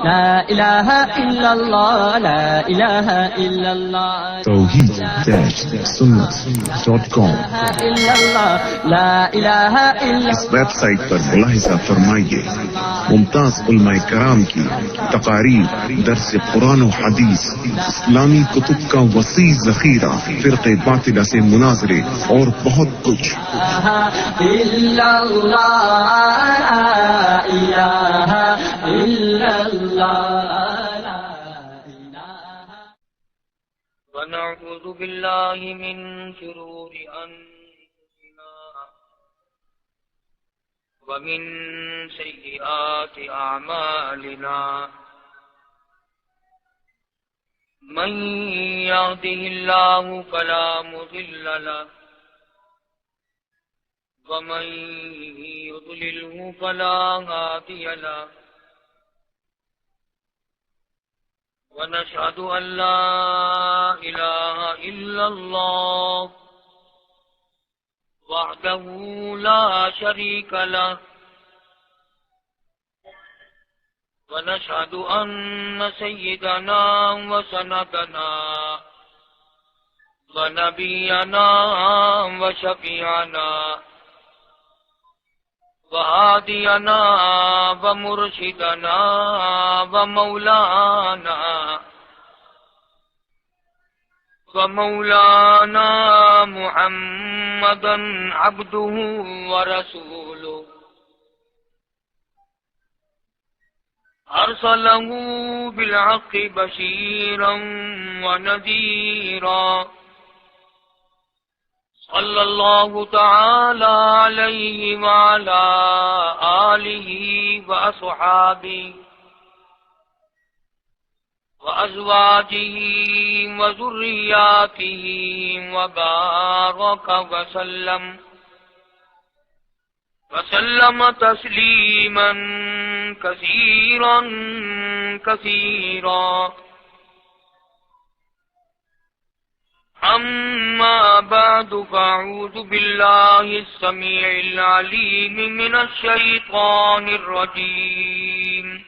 لا إله إلا الله لا إله إلا الله توحید-سنت.com إلا الله لا إله إلا اس ویب سائٹ پر ملاحظہ فرمائیے ممتاز علماء کرام کی تقاریر، درس قرآن و حدیث، اسلامی کتب کا وسیع ذخیرہ، فرقے باطلہ سے مناظرے اور بہت کچھ۔ إلا الله لا إله إلا الله لا إله. ونعوذ بالله من شرور أنفسنا ومن سيئات أعمالنا من يهده الله فلا مضل له ومن يضلله فلا هادي له ونشهد أن لا إله إلا الله وحده لا شريك له ونشهد أن سيدنا وسندنا ونبينا وشفيعنا وهادينا ومرشدنا ومولانا محمدا عبده ورسوله أرسله بالحق بشيرا ونذيرا صلى الله تعالى عليه وعلى آله وأصحابه وأزواجه وذرياته وبارك وسلم تسليما كثيرا كثيرا. أما بعد فأعوذ بالله السميع العليم من الشيطان الرجيم.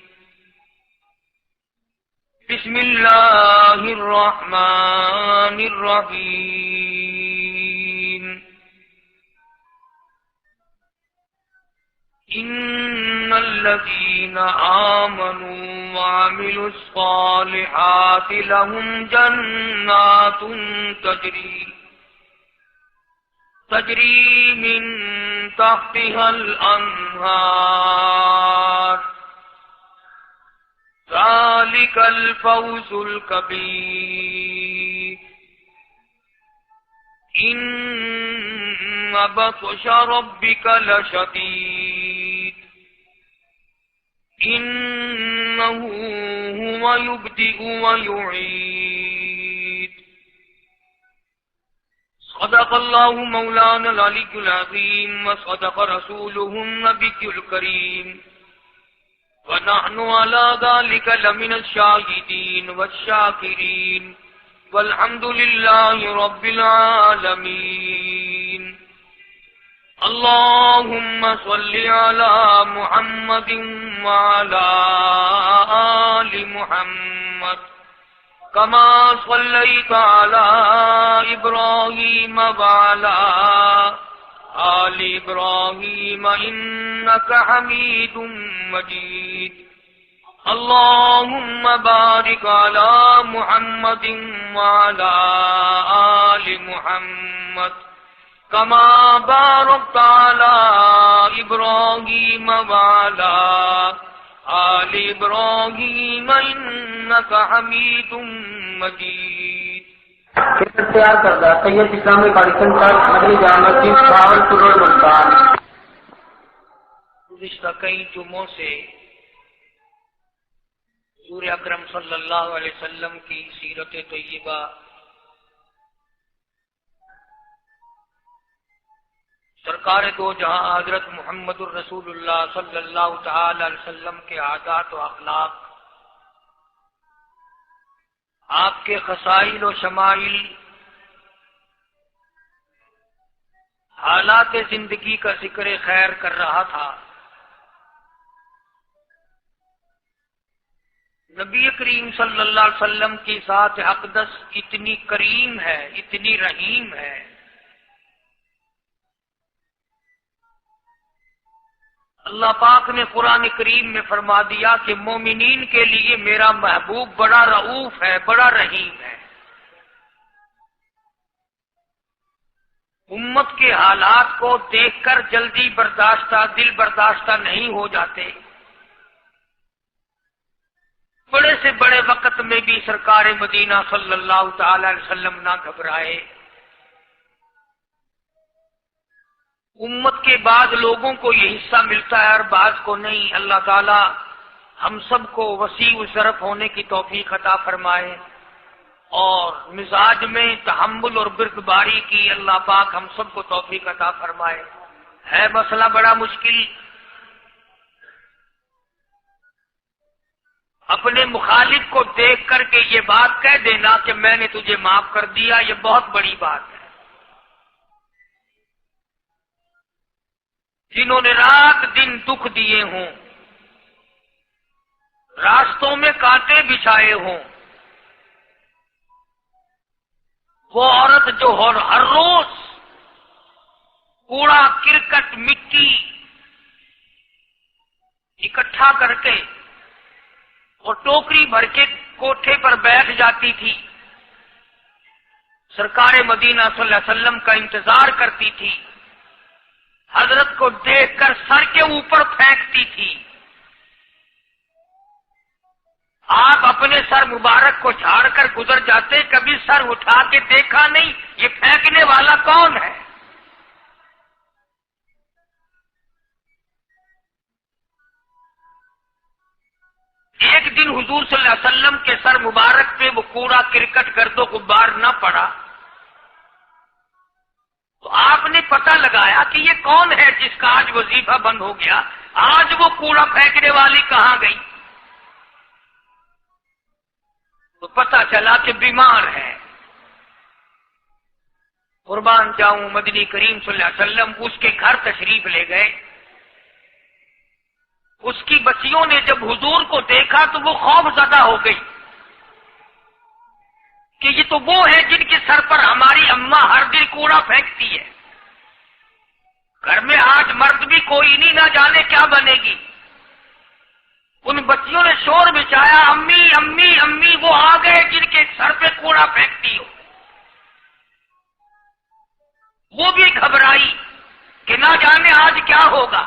بسم الله الرحمن الرحيم. إن الذين آمنوا وعملوا الصالحات لهم جنات تجري من تحتها الأنهار ذلك الفوز الكبير. إن بطش ربك لشديد إنه هو يبدئ ويعيد. صدق الله مولانا العلي العظيم وصدق رسوله النبي الكريم ونحن على ذلك لمن الشاهدين والشاكرين والحمد لله رب العالمين. اللهم صل على محمد وعلى آل محمد كما صليت على إبراهيم وعلى آل إبراهيم إنك حميد مجيد. اللهم بارك على محمد وعلى آل محمد كما باركت على إبراهيم وعلى آل إبراهيم إنك حميد مجيد. تیار کردہ طیب اسلامی کالکشن پر مدنی جامع مسجد بہاولپور روڈ ملتان. گزشتہ کئی جمعوں سے حضور اکرم صلی اللہ علیہ وسلم کی سیرت طیبہ سرکار دو جہاں حضرت محمد الرسول اللہ صلی اللہ تعالی علیہ وسلم کے عادات و اخلاق، آپ کے خصائل و شمائل، حالات زندگی کا ذکر خیر کر رہا تھا. نبی کریم صلی اللہ علیہ وسلم کی ذات اقدس اتنی کریم ہے، اتنی رحیم ہے، اللہ پاک نے قرآن کریم میں فرما دیا کہ مومنین کے لیے میرا محبوب بڑا رؤوف ہے، بڑا رحیم ہے۔ امت کے حالات کو دیکھ کر جلدی برداشتہ، دل برداشتہ نہیں ہو جاتے۔ بڑے سے بڑے وقت میں بھی سرکار مدینہ صلی اللہ تعالی علیہ وسلم نہ گھبرائے۔ امت کے بعد لوگوں کو یہ حصہ ملتا ہے اور بعض کو نہیں۔ اللہ تعالی ہم سب کو وسیع الظرف ہونے کی توفیق عطا فرمائے اور مزاج میں تحمل اور بردباری کی اللہ پاک ہم سب کو توفیق عطا فرمائے۔ ہے مسئلہ بڑا مشکل۔ اپنے مخالف کو دیکھ کر کے یہ بات کہہ دینا کہ میں نے تجھے معاف کر دیا، یہ بہت بڑی بات ہے۔ جنہوں نے رات دن دکھ دیے ہوں، راستوں میں کانٹے بچھائے ہوں، وہ عورت جو ہر روز کوڑا کرکٹ مٹی اکٹھا کر کے اور ٹوکری بھر کے کوٹھے پر بیٹھ جاتی تھی، سرکار مدینہ صلی اللہ علیہ وسلم کا انتظار کرتی تھی، حضرت کو دیکھ کر سر کے اوپر پھینکتی تھی، آپ اپنے سر مبارک کو جھاڑ کر گزر جاتے، کبھی سر اٹھا کے دیکھا نہیں یہ پھینکنے والا کون ہے۔ ایک دن حضور صلی اللہ علیہ وسلم کے سر مبارک پہ وہ کوڑا کرکٹ گرد و غبار نہ پڑا تو آپ نے پتہ لگایا کہ یہ کون ہے جس کا آج وظیفہ بند ہو گیا، آج وہ کوڑا پھینکنے والی کہاں گئی؟ تو پتہ چلا کہ بیمار ہے۔ قربان جاؤں، مدنی کریم صلی اللہ علیہ وسلم اس کے گھر تشریف لے گئے۔ اس کی بچیوں نے جب حضور کو دیکھا تو وہ خوف زدہ ہو گئی کہ یہ تو وہ ہے جن کے سر پر ہماری اماں ہر دن کوڑا پھینکتی ہے، گھر میں آج مرد بھی کوئی نہیں، نہ جانے کیا بنے گی۔ ان بچیوں نے شور مچایا، امی امی امی، وہ آ گئے جن کے سر پہ کوڑا پھینکتی ہو۔ وہ بھی گھبرائی کہ نہ جانے آج کیا ہوگا،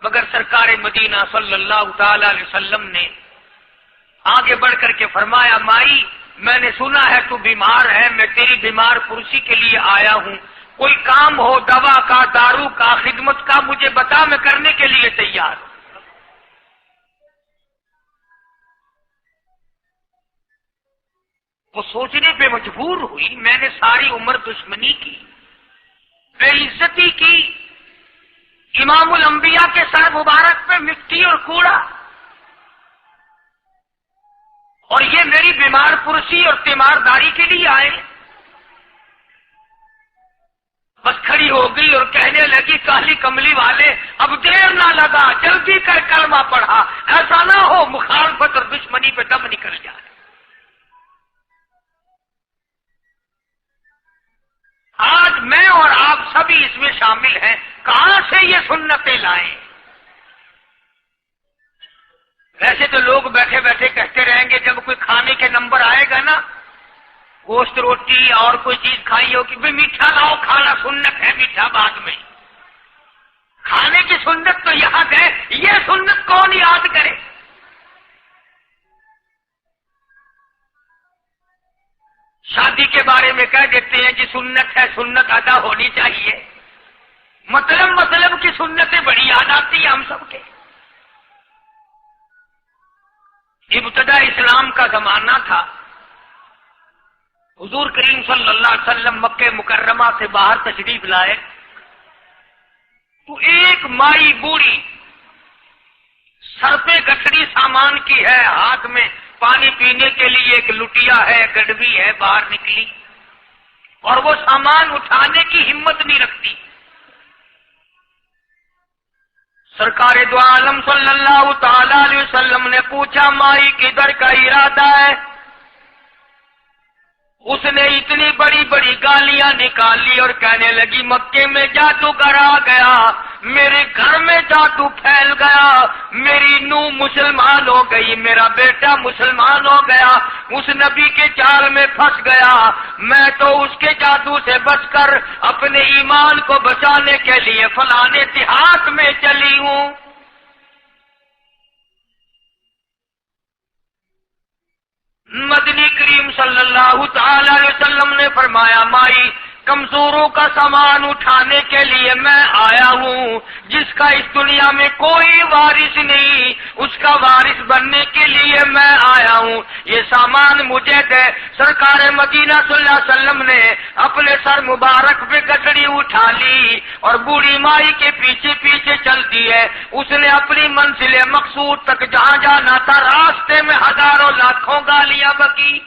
مگر سرکار مدینہ صلی اللہ تعالی علیہ وسلم نے آگے بڑھ کر کے فرمایا، مائی میں نے سنا ہے تو بیمار ہے، میں تیری بیمار پرسی کے لیے آیا ہوں، کوئی کام ہو دوا کا، دارو کا، خدمت کا مجھے بتا، میں کرنے کے لیے تیار ہوں۔ وہ سوچنے پہ مجبور ہوئی، میں نے ساری عمر دشمنی کی، بے عزتی کی، امام الانبیاء کے سر مبارک پہ مٹی اور کوڑا، اور یہ میری بیمار پرسی اور تیمارداری کے لیے آئے۔ بس کھڑی ہو گئی اور کہنے لگی، کالی کملی والے اب دیر نہ لگا، جلدی کر کلمہ پڑھا، ایسا نہ ہو مخالفت اور دشمنی پہ دم نکل جائے۔ آج میں اور آپ سبھی اس میں شامل ہیں، کہاں سے یہ سنتیں لائیں؟ ویسے تو لوگ بیٹھے بیٹھے کہتے رہیں گے، جب کوئی کھانے کے نمبر آئے گا نا، گوشت روٹی اور کوئی چیز کھائی ہوگی، بھی میٹھا لاؤ، کھانا سنت ہے، میٹھا بعد میں۔ کھانے کی سنت تو یاد ہے، یہ سنت کون یاد کرے؟ شادی کے بارے میں کہہ دیتے ہیں جی سنت ہے، سنت ادا ہونی چاہیے، مطلب کی سنتیں بڑی یاد آتی ہیں ہم سب کے۔ ابتدا اسلام کا زمانہ تھا، حضور کریم صلی اللہ علیہ وسلم مکہ مکرمہ سے باہر تشریف لائے تو ایک مائی بوڑھی سر پہ گٹھڑی سامان کی ہے، ہاتھ میں پانی پینے کے لیے ایک لٹیا ہے، گڈوی ہے، باہر نکلی اور وہ سامان اٹھانے کی ہمت نہیں رکھتی۔ سرکار دو عالم صلی اللہ تعالی علیہ وسلم وسلم نے پوچھا مائی کدھر کا ارادہ ہے؟ اس نے اتنی بڑی بڑی گالیاں نکالی اور کہنے لگی مکے میں جادوگر آ گیا، میرے گھر میں جادو پھیل گیا، میری نوح مسلمان ہو گئی، میرا بیٹا مسلمان ہو گیا، اس نبی کے جال میں پھنس گیا، میں تو اس کے جادو سے بچ کر اپنے ایمان کو بچانے کے لیے فلانے دیہات میں چلی ہوں۔ مدنی کریم صلی اللہ تعالی علیہ وسلم نے فرمایا مائی کمزوروں کا سامان اٹھانے کے لیے میں آیا ہوں، جس کا اس دنیا میں کوئی وارث نہیں، اس کا وارث بننے کے لیے میں آیا ہوں، یہ سامان مجھے دے۔ سرکار مدینہ صلی اللہ علیہ وسلم نے اپنے سر مبارک پہ گٹڑی اٹھا لی اور بوڑھی مائی کے پیچھے پیچھے چل دی ہے۔ اس نے اپنی منزل مقصود تک جہاں جانا تھا راستے میں ہزاروں لاکھوں گالیاں بکی۔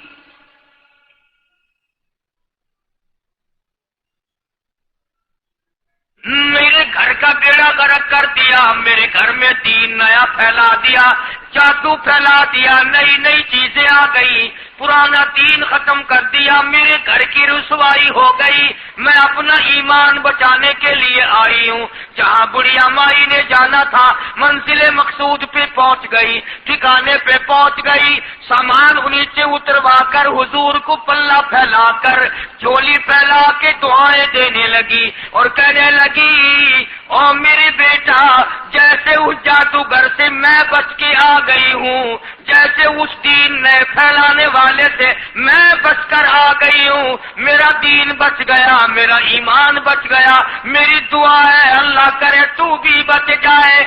میرے گھر کا بیڑا غرق کر دیا، میرے گھر میں دین نیا پھیلا دیا، جادو پھیلا دیا، نئی نئی چیزیں آ گئی، پرانا دین ختم کر دیا، میرے گھر کی رسوائی ہو گئی، میں اپنا ایمان بچانے کے لیے آئی ہوں۔ جہاں بڑھیا مائی نے جانا تھا منزل مقصود پہ پہنچ گئی، ٹھکانے پہ پہنچ گئی، سامان نیچے اتروا کر حضور کو پلہ پھیلا کر جھولی پھیلا کے دعائیں دینے لگی اور کہنے لگی او میرے بیٹا جیسے اس جادوگر سے میں بچ کے آ گئی ہوں، جیسے اس دین نئے پھیلانے والے سے میں بچ کر آ گئی ہوں، میرا دین بچ گیا، میرا ایمان بچ گیا، میری دعا ہے اللہ کرے تو بھی بچ جائے۔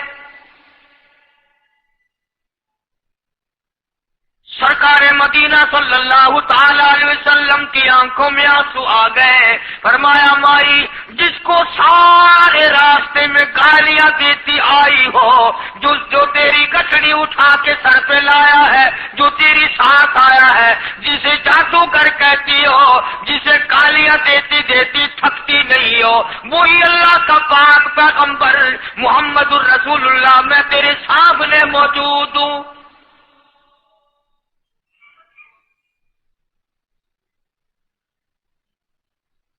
سرکار مدینہ صلی اللہ تعالی علیہ وسلم کی آنکھوں میں آنسو آ گئے، فرمایا مائی جس کو سارے راستے میں گالیاں دیتی آئی ہو، جو تیری گٹھڑی اٹھا کے سر پہ لایا ہے، جو تیری ساتھ آیا ہے، جسے جادوگر کہتی ہو، جسے گالیاں دیتی دیتی تھکتی نہیں ہو، وہی اللہ کا پاک پیغمبر محمد الرسول اللہ، میں تیرے سامنے موجود ہوں۔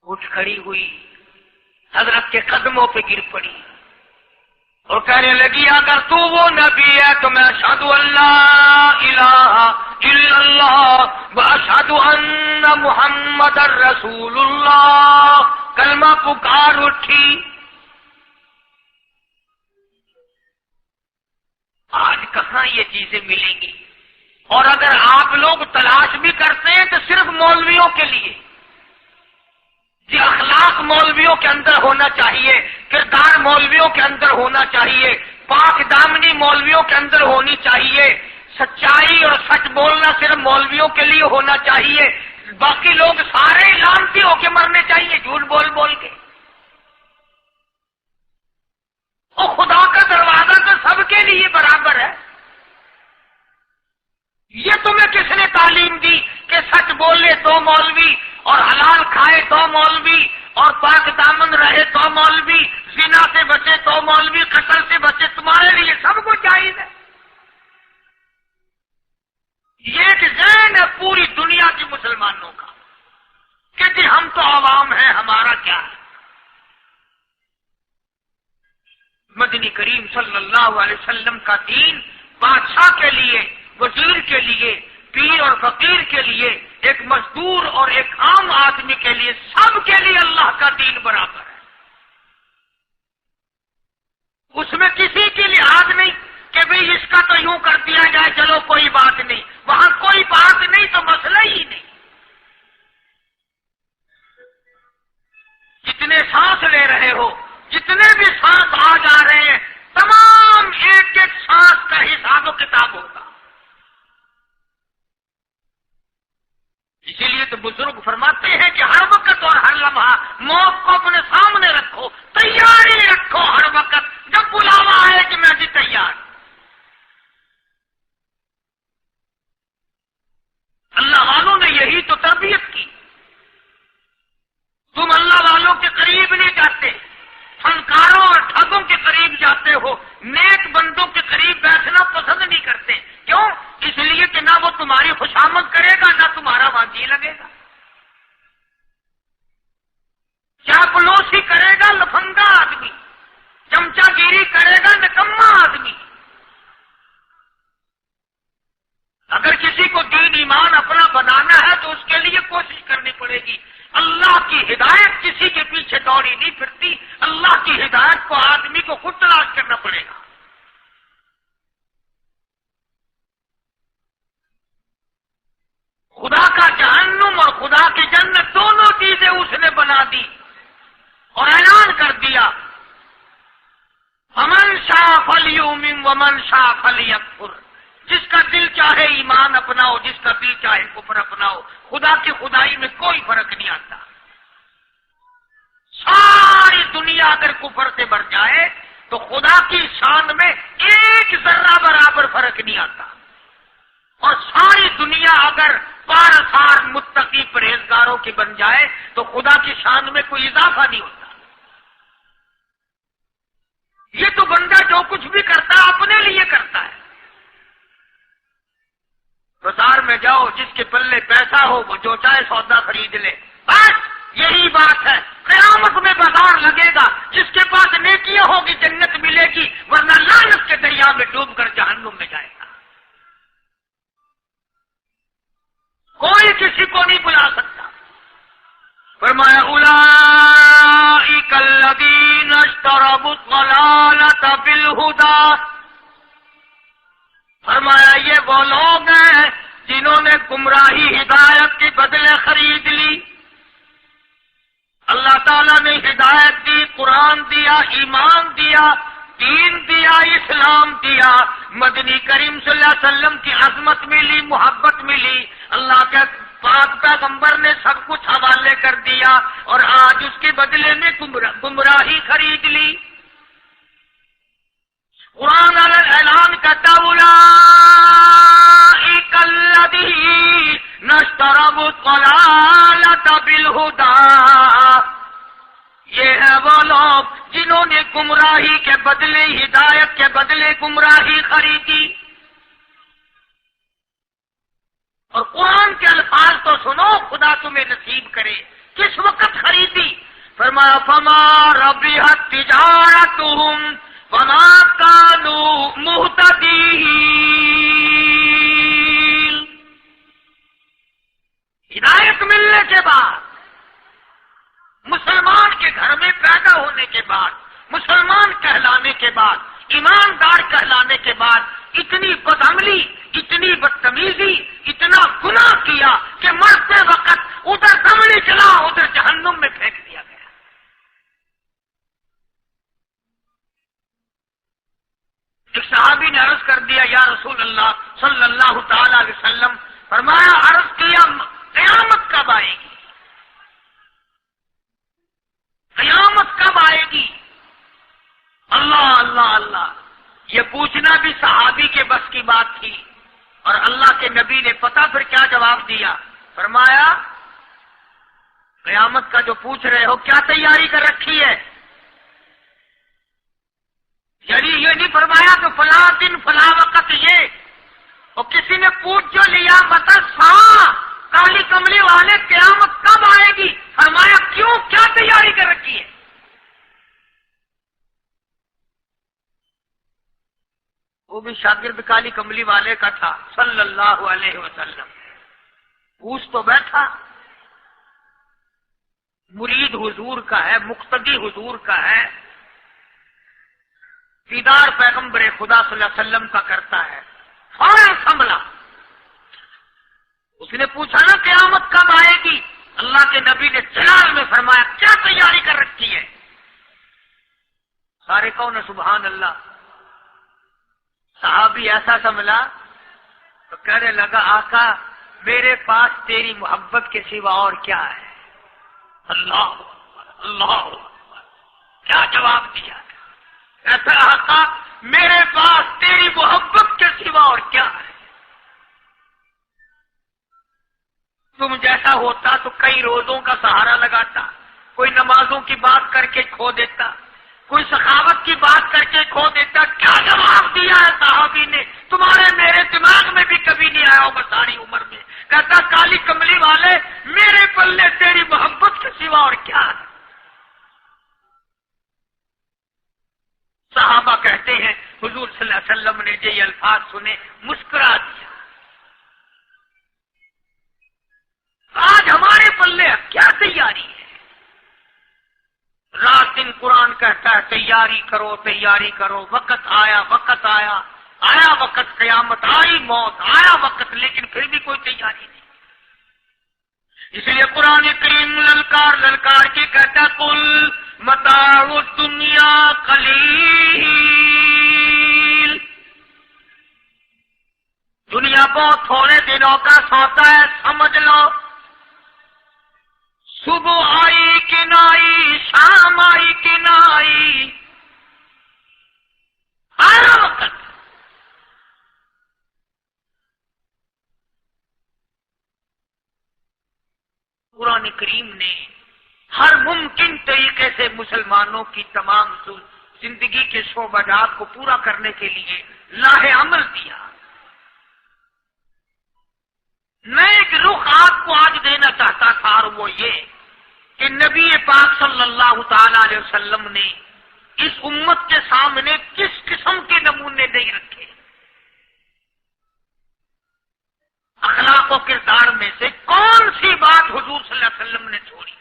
اٹھ کھڑی ہوئی، حضرت کے قدموں پہ گر پڑی اور کہنے لگی اگر تو وہ نبی ہے تو میں اشہد ان لا الہ الا اللہ واشہد ان محمد رسول اللہ، کلمہ پکار اٹھی۔ آج کہاں یہ چیزیں ملیں گی؟ اور اگر آپ لوگ تلاش بھی کرتے ہیں تو صرف مولویوں کے لیے، یہ اخلاق مولویوں کے اندر ہونا چاہیے، کردار مولویوں کے اندر ہونا چاہیے، پاک دامنی مولویوں کے اندر ہونی چاہیے، سچائی اور سچ بولنا صرف مولویوں کے لیے ہونا چاہیے، باقی لوگ سارے لانتی ہو کے مرنے چاہیے جھوٹ بول بول کے۔ اور خدا کا دروازہ تو سب کے لیے برابر ہے، یہ تمہیں کس نے تعلیم دی کہ سچ بولے تو مولوی اور حلال کھائے تو مولوی اور پاک دامن رہے تو مولوی، زنا سے بچے تو مولوی، قتل سے بچے، تمہارے لیے سب کچھ جائز ہے۔ یہ ایک ذہن ہے پوری دنیا کے مسلمانوں کا کہ جی ہم تو عوام ہیں، ہمارا کیا ہے۔ مدنی کریم صلی اللہ علیہ وسلم کا دین بادشاہ کے لیے، وزیر کے لیے، پیر اور فقیر کے لیے، ایک مزدور اور ایک عام آدمی کے لیے، سب کے لیے اللہ کا دین برابر ہے۔ اس میں کسی کی لحاظ نہیں کہ بھئی اس کا تو یوں کر دیا جائے چلو کوئی بات نہیں، وہاں کوئی بات نہیں تو مسئلہ ہی نہیں۔ جتنے سانس لے رہے ہو، جتنے بھی سانس آ جا رہے ہیں، تمام ایک ایک سانس کا حساب و کتاب ہوگا۔ اسی لیے تو بزرگ فرماتے ہیں کہ ہر وقت اور ہر لمحہ موت کو اپنے سامنے رکھو، تیاری رکھو ہر وقت، جب بلاوا آئے کہ میں بھی تیار۔ اللہ والوں نے یہی تو تربیت کی۔ تم اللہ والوں کے قریب نہیں جاتے، فنکاروں اور ٹھگوں کے قریب جاتے ہو، نیک بندوں کے قریب بیٹھنا پسند نہیں کرتے۔ خوشامد کرے گا نہ تمہارا وہاں جی لگے گا، چاپلوسی کرے گا لفنگا آدمی، چمچا گیری کرے گا نکما آدمی۔ اگر کسی کو دین ایمان اپنا بنانا ہے تو اس کے لیے کوشش کرنی پڑے گی۔ اللہ کی ہدایت کسی کے پیچھے دوڑی نہیں پھرتی، اللہ کی ہدایت کو آدمی کو خود تلاش کرنا پڑے گا۔ خدا کا جہنم اور خدا کی جنت دونوں چیزیں اس نے بنا دی اور اعلان کر دیا، فمن شاء فلیؤمن ومن شاء فلیکفر، جس کا دل چاہے ایمان اپناؤ، جس کا دل چاہے کفر اپناؤ، خدا کی خدائی میں کوئی فرق نہیں آتا۔ ساری دنیا اگر کفر سے بھر جائے تو خدا کی شان میں ایک ذرہ برابر فرق نہیں آتا، اور ساری دنیا اگر پارسار متقی پرہیزگاروں کی بن جائے تو خدا کی شان میں کوئی اضافہ نہیں ہوتا۔ یہ تو بندہ جو کچھ بھی کرتا ہے اپنے لیے کرتا ہے۔ بازار میں جاؤ، جس کے پلے پیسہ ہو وہ جو چاہے سودا خرید لے، بس یہی بات ہے۔ قیامت میں بازار لگے گا، جس کے پاس نیکیاں ہوگی جنت ملے گی، ورنہ لعنت کے دریا میں ڈوب کر جہنم میں جائے گا۔ کوئی کسی کو نہیں بلا سکتا۔ فرمایا اولئک الذین اشتروا الضلالۃ بالہدی، فرمایا یہ وہ لوگ ہیں جنہوں نے گمراہی ہدایت کے بدلے خرید لی۔ اللہ تعالیٰ نے ہدایت دی، قرآن دیا، ایمان دیا، دین دیا، اسلام دیا، مدنی کریم صلی اللہ علیہ وسلم کی عظمت ملی، محبت ملی، اللہ کے پاک پیغمبر نے سب کچھ حوالے کر دیا، اور آج اس کے بدلے میں گمراہی خرید لی۔ قرآن اعلان کرتا اولئک الذین اشتروا الضلالۃ بالہدی، یہ ہے وہ لوگ جنہوں نے گمراہی کے بدلے ہدایت کے بدلے گمراہی خریدی۔ اور قرآن کے الفاظ تو سنو، خدا تمہیں نصیب کرے۔ کس وقت خریدی؟ فرمایا فما ربحت تجارتہم وما كانوا مهتدين، ہدایت ملنے کے بعد، مسلمان کے گھر میں پیدا ہونے کے بعد، مسلمان کہلانے کے بعد، ایماندار کہلانے کے بعد، اتنی بدعملی، اتنی بدتمیزی، اتنا گناہ کیا کہ مرتے وقت ادھر دمڑی چلا ادھر جہنم میں پھینک دیا گیا۔ ایک صحابی نے عرض کر دیا یا رسول اللہ صلی اللہ تعالی علیہ وسلم، فرمایا عرض کیا قیامت کب آئے گی؟ قیامت کب آئے گی؟ اللہ اللہ اللہ، یہ پوچھنا بھی صحابی کے بس کی بات تھی، اور اللہ کے نبی نے پتہ پھر کیا جواب دیا؟ فرمایا قیامت کا جو پوچھ رہے ہو کیا تیاری کر رکھی ہے؟ یعنی یہ نہیں فرمایا کہ فلاں دن فلاں وقت یہ، اور کسی نے پوچھ جو لیا مطلب کالی کملی والے قیامت کب آئے گی؟ فرمایا کیوں، کیا تیاری کر رکھی ہے؟ وہ بھی شاگرد کالی کملی والے کا تھا صلی اللہ علیہ وسلم، پوچھ تو بیٹھا، مرید حضور کا ہے، مقتدی حضور کا ہے، دیدار پیغمبر خدا صلی اللہ علیہ وسلم کا کرتا ہے، فوراً سنبھلا۔ اس نے پوچھا نا قیامت کب آئے گی؟ اللہ کے نبی نے جلال میں فرمایا کیا تیاری کر رکھی ہے؟ سارے کون سبحان اللہ۔ صحابی ایسا سنبھلا تو کہنے لگا آقا میرے پاس تیری محبت کے سوا اور کیا ہے؟ اللہ اللہ، کیا جواب دیا؟ ایسا آقا میرے پاس تیری محبت کے سوا اور کیا ہے؟ تم جیسا ہوتا تو کئی روزوں کا سہارا لگاتا، کوئی نمازوں کی بات کر کے کھو دیتا، کوئی سخاوت کی بات کر کے کھو دیتا۔ کیا جواب دیا ہے صحابی نے؟ تمہارے میرے دماغ میں بھی کبھی نہیں آیا ہوگا ساری عمر میں کہتا کالی کملی والے میرے پلے تیری محبت کے سوا اور کیا ہے؟ صحابہ کہتے ہیں حضور صلی اللہ علیہ وسلم نے جو یہ الفاظ سنے مسکرا دیا. آج ہمارے پلے کیا تیاری ہے؟ رات دن قرآن کہتا ہے تیاری کرو تیاری کرو، وقت آیا وقت آیا، آیا وقت قیامت، آئی موت، آیا وقت، لیکن پھر بھی کوئی تیاری نہیں. اس لیے قرآن کریم للکار للکار کے کہتا قل متاع الدنیا قلیل، دنیا بہت تھوڑے دنوں کا سودا ہے، سمجھ لو. صبح آئی کہ نہ آئی، شام آئی کہ نہ آئی، آیا وقت. قرآن کریم نے ہر ممکن طریقے سے مسلمانوں کی تمام زندگی کے شعبات کو پورا کرنے کے لیے لاہ عمل دیا. میں ایک رخ آپ کو آج دینا چاہتا تھا، اور وہ یہ کہ نبی پاک صلی اللہ تعالی علیہ وسلم نے اس امت کے سامنے کس قسم کے نمونے نہیں رکھے. اخلاق و کردار میں سے کون سی بات حضور صلی اللہ علیہ وسلم نے چھوڑی؟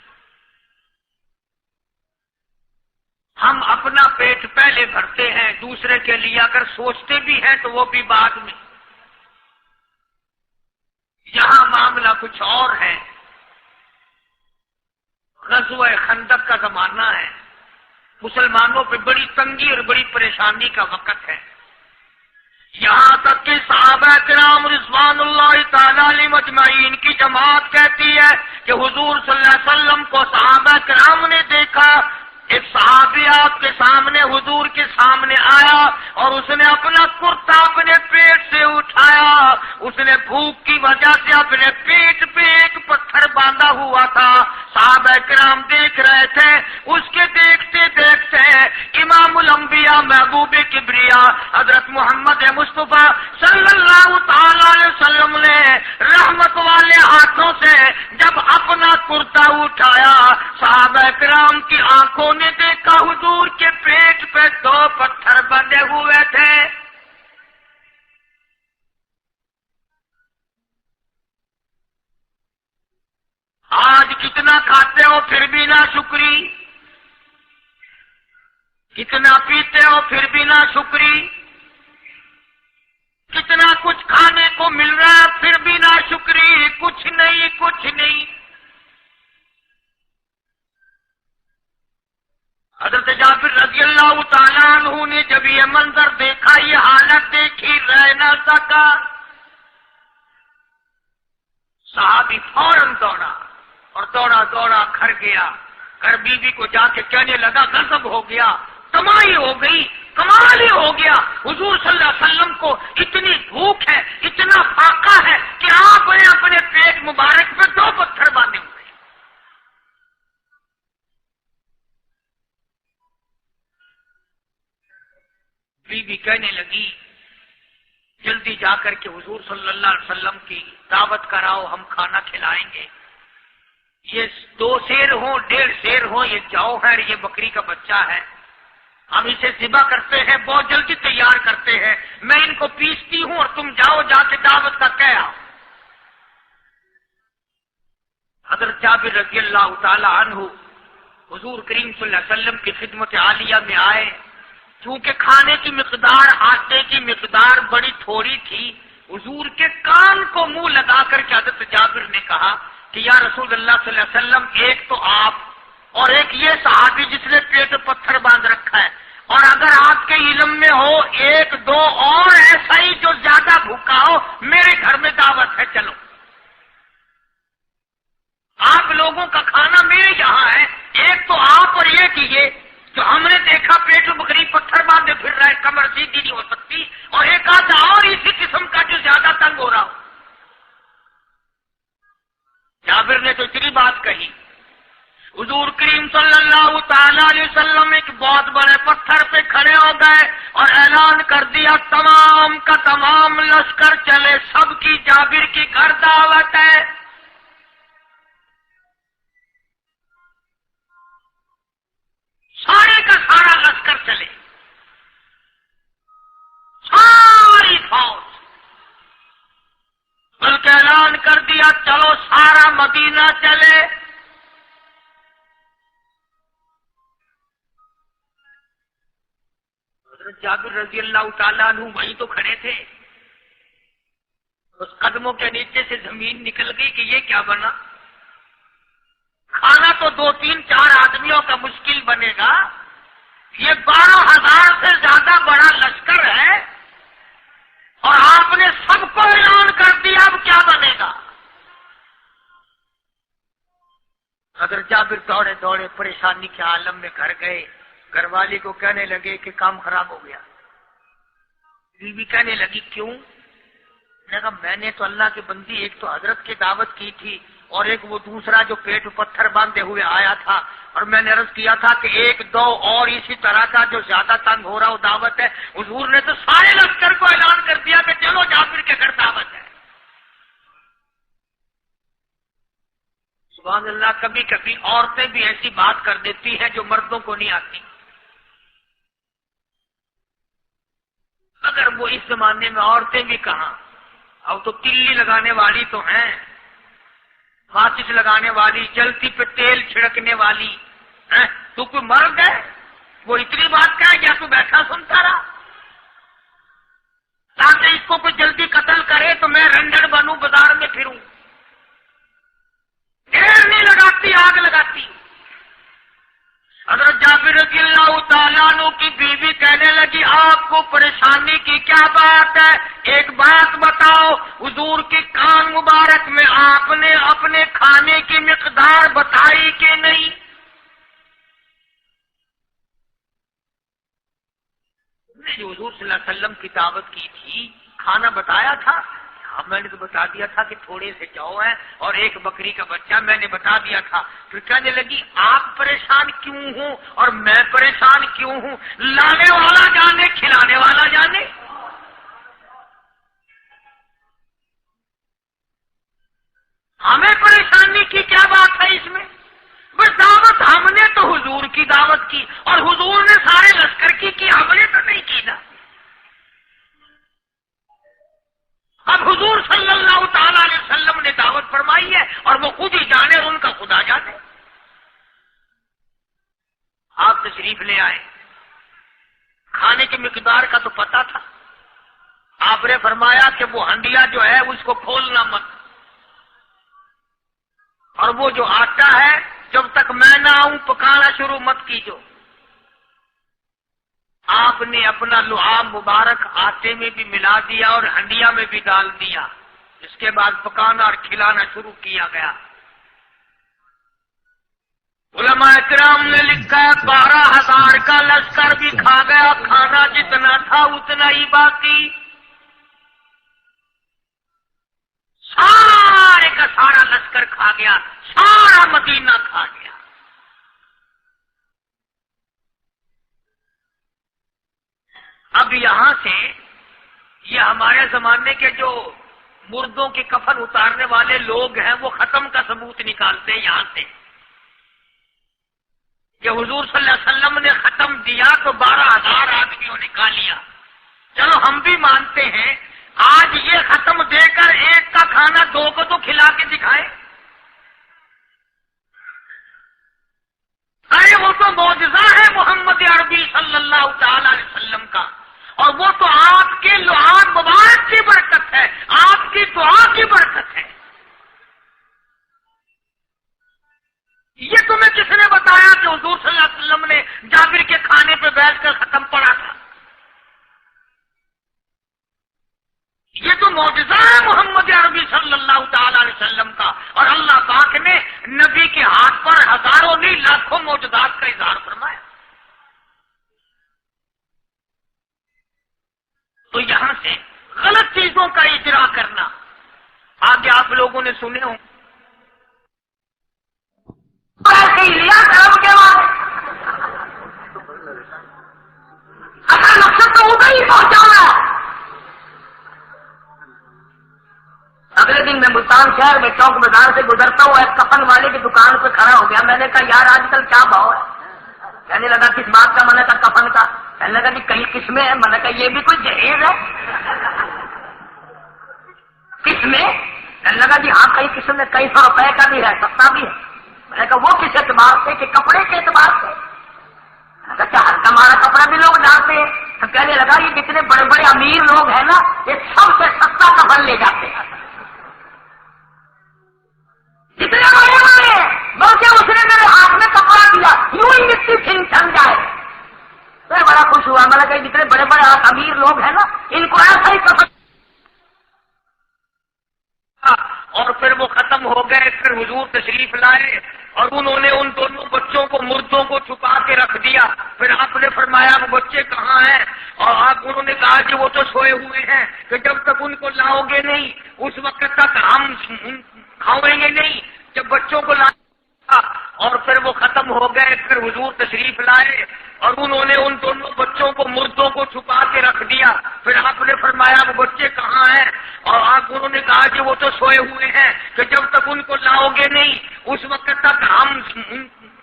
ہم اپنا پیٹ پہلے بھرتے ہیں، دوسرے کے لیے اگر سوچتے بھی ہیں تو وہ بھی بعد میں. یہاں معاملہ کچھ اور ہے. غزوہ خندق کا زمانہ ہے، مسلمانوں پہ بڑی تنگی اور بڑی پریشانی کا وقت ہے. یہاں تک کہ صحابہ کرام رضوان اللہ تعالی علیہم اجمعین کی جماعت کہتی ہے کہ حضور صلی اللہ علیہ وسلم کو صحابہ کرام نے دیکھا. ایک صحابی آپ کے سامنے حضور کے سامنے آیا اور اس نے اپنا کرتا اپنے پیٹ سے اٹھایا. اس نے بھوک کی وجہ سے اپنے پیٹ پہ ایک پتھر باندھا ہوا تھا. صحابہ کرام دیکھ رہے تھے. اس کے دیکھتے دیکھتے امام الانبیاء محبوب کبریا حضرت محمد مصطفیٰ صلی اللہ تعالی علیہ وسلم نے رحمت والے ہاتھوں سے جب اپنا کرتا اٹھایا، صحابہ کرام کی آنکھوں نے دیکھا حضور کے پیٹ پہ 2 پتھر بندھے ہوئے تھے. آج کتنا کھاتے ہو پھر بھی نہ شکری، کتنا پیتے ہو پھر بھی نہ شکری، کتنا کچھ کھانے کو مل رہا ہے پھر بھی نہ شکری، کچھ نہیں کچھ نہیں. حضرت جابر رضی اللہ تعالیٰ عنہ نے جب یہ منظر دیکھا، یہ حالت دیکھی، رہ نہ سکا. صحابی فوراً دوڑا اور دوڑا دوڑا گھر گیا. گھر بیوی کو جا کے کہنے لگا غضب ہو گیا، تمائی ہو گئی، کمال ہی ہو گیا. حضور صلی اللہ علیہ وسلم کو اتنی بھوک ہے، اتنا فاقہ ہے کہ آپ نے اپنے پیٹ مبارک پہ 2 پتھر باندھے ہوئے. بیوی کہنے لگی جلدی جا کر کے حضور صلی اللہ علیہ وسلم کی دعوت کراؤ، ہم کھانا کھلائیں گے. یہ 2 شیر ہوں 1.5 شیر ہوں، یہ جوہر، یہ بکری کا بچہ ہے، ہم اسے ذبح کرتے ہیں، بہت جلدی تیار کرتے ہیں، میں ان کو پیستی ہوں اور تم جاؤ جا کے دعوت کا کہہ آؤ. حضرت جابر رضی اللہ تعالی عنہ حضور کریم صلی اللہ علیہ وسلم کی خدمت عالیہ میں آئے. چونکہ کھانے کی مقدار، آٹے کی مقدار بڑی تھوڑی تھی، حضور کے کان کو منہ لگا کر کے حضرت جابر نے کہا کہ یا رسول اللہ صلی اللہ علیہ وسلم، ایک تو آپ اور ایک یہ صحابی جس نے پیٹ پتھر باندھ رکھا ہے، اور اگر آپ کے علم میں ہو 1-2 اور ایسا ہی جو زیادہ بھوکا ہو، میرے گھر میں دعوت ہے، چلو. آپ لوگوں کا کھانا میرے یہاں ہے. ایک تو آپ اور یہ کیجیے جو ہم نے دیکھا پیٹ بکری پتھر باندھے پھر رہا ہے، کمر سیدھی نہیں ہو سکتی، اور ایک آدھا اور اسی قسم کا جو زیادہ تنگ ہو رہا ہو. جابر نے تو اتنی بات کہی. حضور کریم صلی اللہ تعالی علیہ وسلم ایک بہت بڑے پتھر پہ کھڑے ہو گئے اور اعلان کر دیا تمام کا تمام لشکر چلے، سب کی جابر کی گھر دعوت ہے۔ سارے کا سارا لشکر چلے، ساری فوج، بلکہ اعلان کر دیا چلو سارا مدینہ چلے۔ جابر رضی اللہ تعالیٰ عنہ وہیں تو کھڑے تھے، اس قدموں کے نیچے سے زمین نکل گئی کہ یہ کیا بنا؟ کھانا تو 2-3-4 آدمیوں کا مشکل بنے گا، یہ 12,000 سے زیادہ بڑا لشکر ہے اور آپ نے سب کو اعلان کر دیا، اب کیا بنے گا؟ حضرت جابر دوڑے دوڑے پریشانی کے عالم میں گھر گئے، گھر والی کو کہنے لگے کہ کام خراب ہو گیا۔ بیوی کہنے لگی کیوں؟ نے کہا میں نے تو اللہ کی بندی ایک تو حضرت کی دعوت کی تھی اور ایک وہ دوسرا جو پیٹ پتھر باندھے ہوئے آیا تھا، اور میں نے عرض کیا تھا کہ 1-2 اور اسی طرح کا جو زیادہ تنگ ہو رہا وہ دعوت ہے۔ حضور نے تو سارے لشکر کو اعلان کر دیا کہ چلو جابر کے گھر دعوت ہے۔ سبحان اللہ، کبھی کبھی عورتیں بھی ایسی بات کر دیتی ہیں جو مردوں کو نہیں آتی، اگر وہ اس زمانے میں عورتیں بھی کہاں، اب تو تلی لگانے والی تو ہیں، ماچس لگانے والی، جلتی پہ تیل چھڑکنے والی، تو کوئی مرد ہے وہ اتنی بات کہے یا تو بیٹھا سنتا رہا؟ تاکہ اس کو کوئی جلدی قتل کرے تو میں رنڈر بنوں، بازار میں پھروں، دیر نہیں لگاتی آگ لگاتی۔ حضرت جابر رضی اللہ تعالیٰ عنہ کی بیوی کہنے لگی آپ کو پریشانی کی کیا بات ہے؟ ایک بات بتاؤ، حضور کے کان مبارک میں آپ نے اپنے کھانے کی مقدار بتائی کہ نہیں؟ نے جو حضور صلی اللہ علیہ وسلم کی دعوت کی تھی کھانا بتایا تھا؟ میں نے تو بتا دیا تھا کہ تھوڑے سے جو ہے اور ایک بکری کا بچہ میں نے بتا دیا تھا۔ پھر کہنے لگی آپ پریشان کیوں ہوں اور میں پریشان کیوں ہوں؟ لانے والا جانے، کھلانے والا جانے۔ ہمیں پریشانی کی کیا بات ہے اس میں؟ بس دعوت ہم نے تو حضور کی دعوت کی اور حضور نے سارے لشکر کی ہم نے تو نہیں کی نا۔ اب حضور صلی اللہ تعالی علیہ وسلم نے دعوت فرمائی ہے اور وہ خود ہی جانے اور ان کا خدا جانے۔ آپ تشریف لے آئے، کھانے کی مقدار کا تو پتا تھا، آپ نے فرمایا کہ وہ ہنڈیا جو ہے اس کو کھولنا مت، اور وہ جو آٹا ہے جب تک میں نہ آؤں پکانا شروع مت کیجو۔ آپ نے اپنا لعاب مبارک آٹے میں بھی ملا دیا اور ہنڈیا میں بھی ڈال دیا، اس کے بعد پکانا اور کھلانا شروع کیا گیا۔ علماء کرام نے لکھا 12,000 کا لشکر بھی کھا گیا، کھانا جتنا تھا اتنا ہی باقی، سارے کا سارا لشکر کھا گیا، سارا مدینہ کھا گیا۔ اب یہاں سے یہ ہمارے زمانے کے جو مردوں کے کفن اتارنے والے لوگ ہیں وہ ختم کا ثبوت نکالتے ہیں یہاں سے کہ حضور صلی اللہ علیہ وسلم نے ختم دیا تو 12,000 آدمیوں نے کھا لیا۔ چلو ہم بھی مانتے ہیں، آج یہ ختم دے کر ایک کا کھانا 2 کو تو کھلا کے دکھائے۔ ارے وہ تو معجزہ ہے محمد عربی صلی اللہ تعالی علیہ وسلم کا، اور وہ تو آپ کے لعاب مبارک کی برکت ہے، آپ کی دعا کی برکت ہے۔ یہ تمہیں کس نے بتایا کہ حضور صلی اللہ علیہ وسلم نے جابر کے کھانے پہ بیٹھ کر ختم پڑا تھا؟ یہ تو معجزہ ہے محمد عربی صلی اللہ تعالی علیہ وسلم کا، اور اللہ پاک نے نبی کے ہاتھ پر ہزاروں نہیں لاکھوں معجزات کا اظہار فرمایا۔ تو یہاں سے غلط چیزوں کا اجرا کرنا، آگے آپ لوگوں نے سنے ہوں ہی لیا طرف کے بعد اصل مقصد تو ادھر ہی پہنچانا ہے. اگلے دن میں ملتان شہر میں چوک بازار سے گزرتا ہوا ایک کفن والے کی دکان پہ کھڑا ہو گیا. میں نے کہا یار آج کل کیا بھاؤ ہے؟ کہنے لگا کس بات کا؟ میں نے کہا کفن کا. کہنے لگا کہ کئی قسمیں ہیں. میں نے کہا یہ بھی کوئی جہیز ہے؟ قسمیں؟ کہنے لگا جی ہاں کئی قسم ہے, کئی سو روپے کا بھی ہے, سستا بھی ہے. میں نے کہا وہ کس اعتبار سے؟ کہ کپڑے کے اعتبار سے. میں نے کہا ہر ہمارا کپڑا بھی لوگ ڈالتے ہیں. تو کہنے لگا یہ جتنے بڑے بڑے امیر لوگ ہیں نا یہ سب سے سستا کفن لے جاتے ہیں. جتنے بڑے بڑے بلکہ اس نے میرے ہاتھ میں کپڑا دیا یوں ہی مٹی چھن جائے. میں بڑا خوش ہوا. میں نے کہا جتنے بڑے بڑے امیر لوگ ہیں نا ان کو ایسا ہی کفن. اور پھر وہ ختم ہو گئے. پھر حضور تشریف لائے اور انہوں نے ان دونوں بچوں کو مردوں کو چھپا کے رکھ دیا. پھر آپ نے فرمایا وہ بچے کہاں ہیں؟ اور انہوں نے کہا کہ وہ تو سوئے ہوئے ہیں کہ جب تک ان کو لاؤ گے نہیں اس وقت تک ہم کھاؤیں گے نہیں. جب بچوں کو لا اور پھر وہ ختم ہو گئے. پھر حضور تشریف لائے اور انہوں نے ان دونوں بچوں کو مردوں کو چھپا کے رکھ دیا. پھر آپ نے فرمایا وہ بچے کہاں ہیں؟ اور انہوں نے کہا کہ وہ تو سوئے ہوئے ہیں کہ جب تک ان کو لاؤ گے نہیں اس وقت تک ہم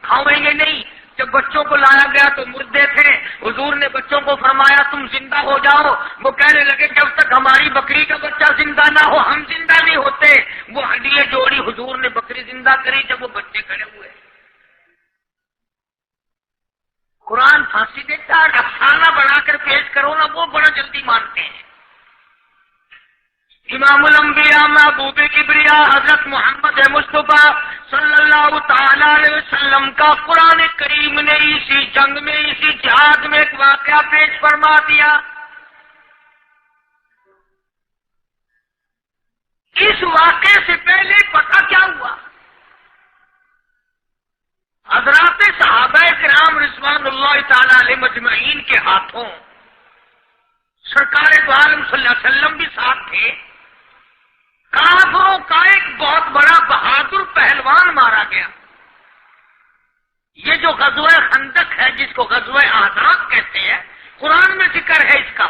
کھاؤیں گے نہیں. جب بچوں کو لایا گیا تو مردے تھے. حضور نے بچوں کو فرمایا تم زندہ ہو جاؤ. وہ کہنے لگے جب تک ہماری بکری کا بچہ زندہ نہ ہو ہم زندہ نہیں ہوتے. وہ ہڈیاں جوڑی حضور نے بکری زندہ کری جب وہ بچے کھڑے ہوئے. قرآن پھانسی دیتا ہے. افسانہ بنا کر پیش کرو نا وہ بڑا جلدی مانتے ہیں. امام الانبیاء محبوب کبریا حضرت محمد مصطفیٰ صلی اللہ تعالی علیہ وسلم کا قرآن کریم نے اسی جنگ میں اسی جہاد میں ایک واقعہ پیش فرما دیا. اس واقعے سے پہلے پتہ کیا ہوا؟ حضرات صحابہ کرام رضوان اللہ تعالی علیہ مجمعین کے ہاتھوں سرکار دو عالم صلی اللہ علیہ وسلم بھی ساتھ تھے. کافروں کا ایک بہت بڑا بہادر پہلوان مارا گیا. یہ جو غزوہ خندق ہے جس کو غزوہ احزاب کہتے ہیں قرآن میں ذکر ہے اس کا.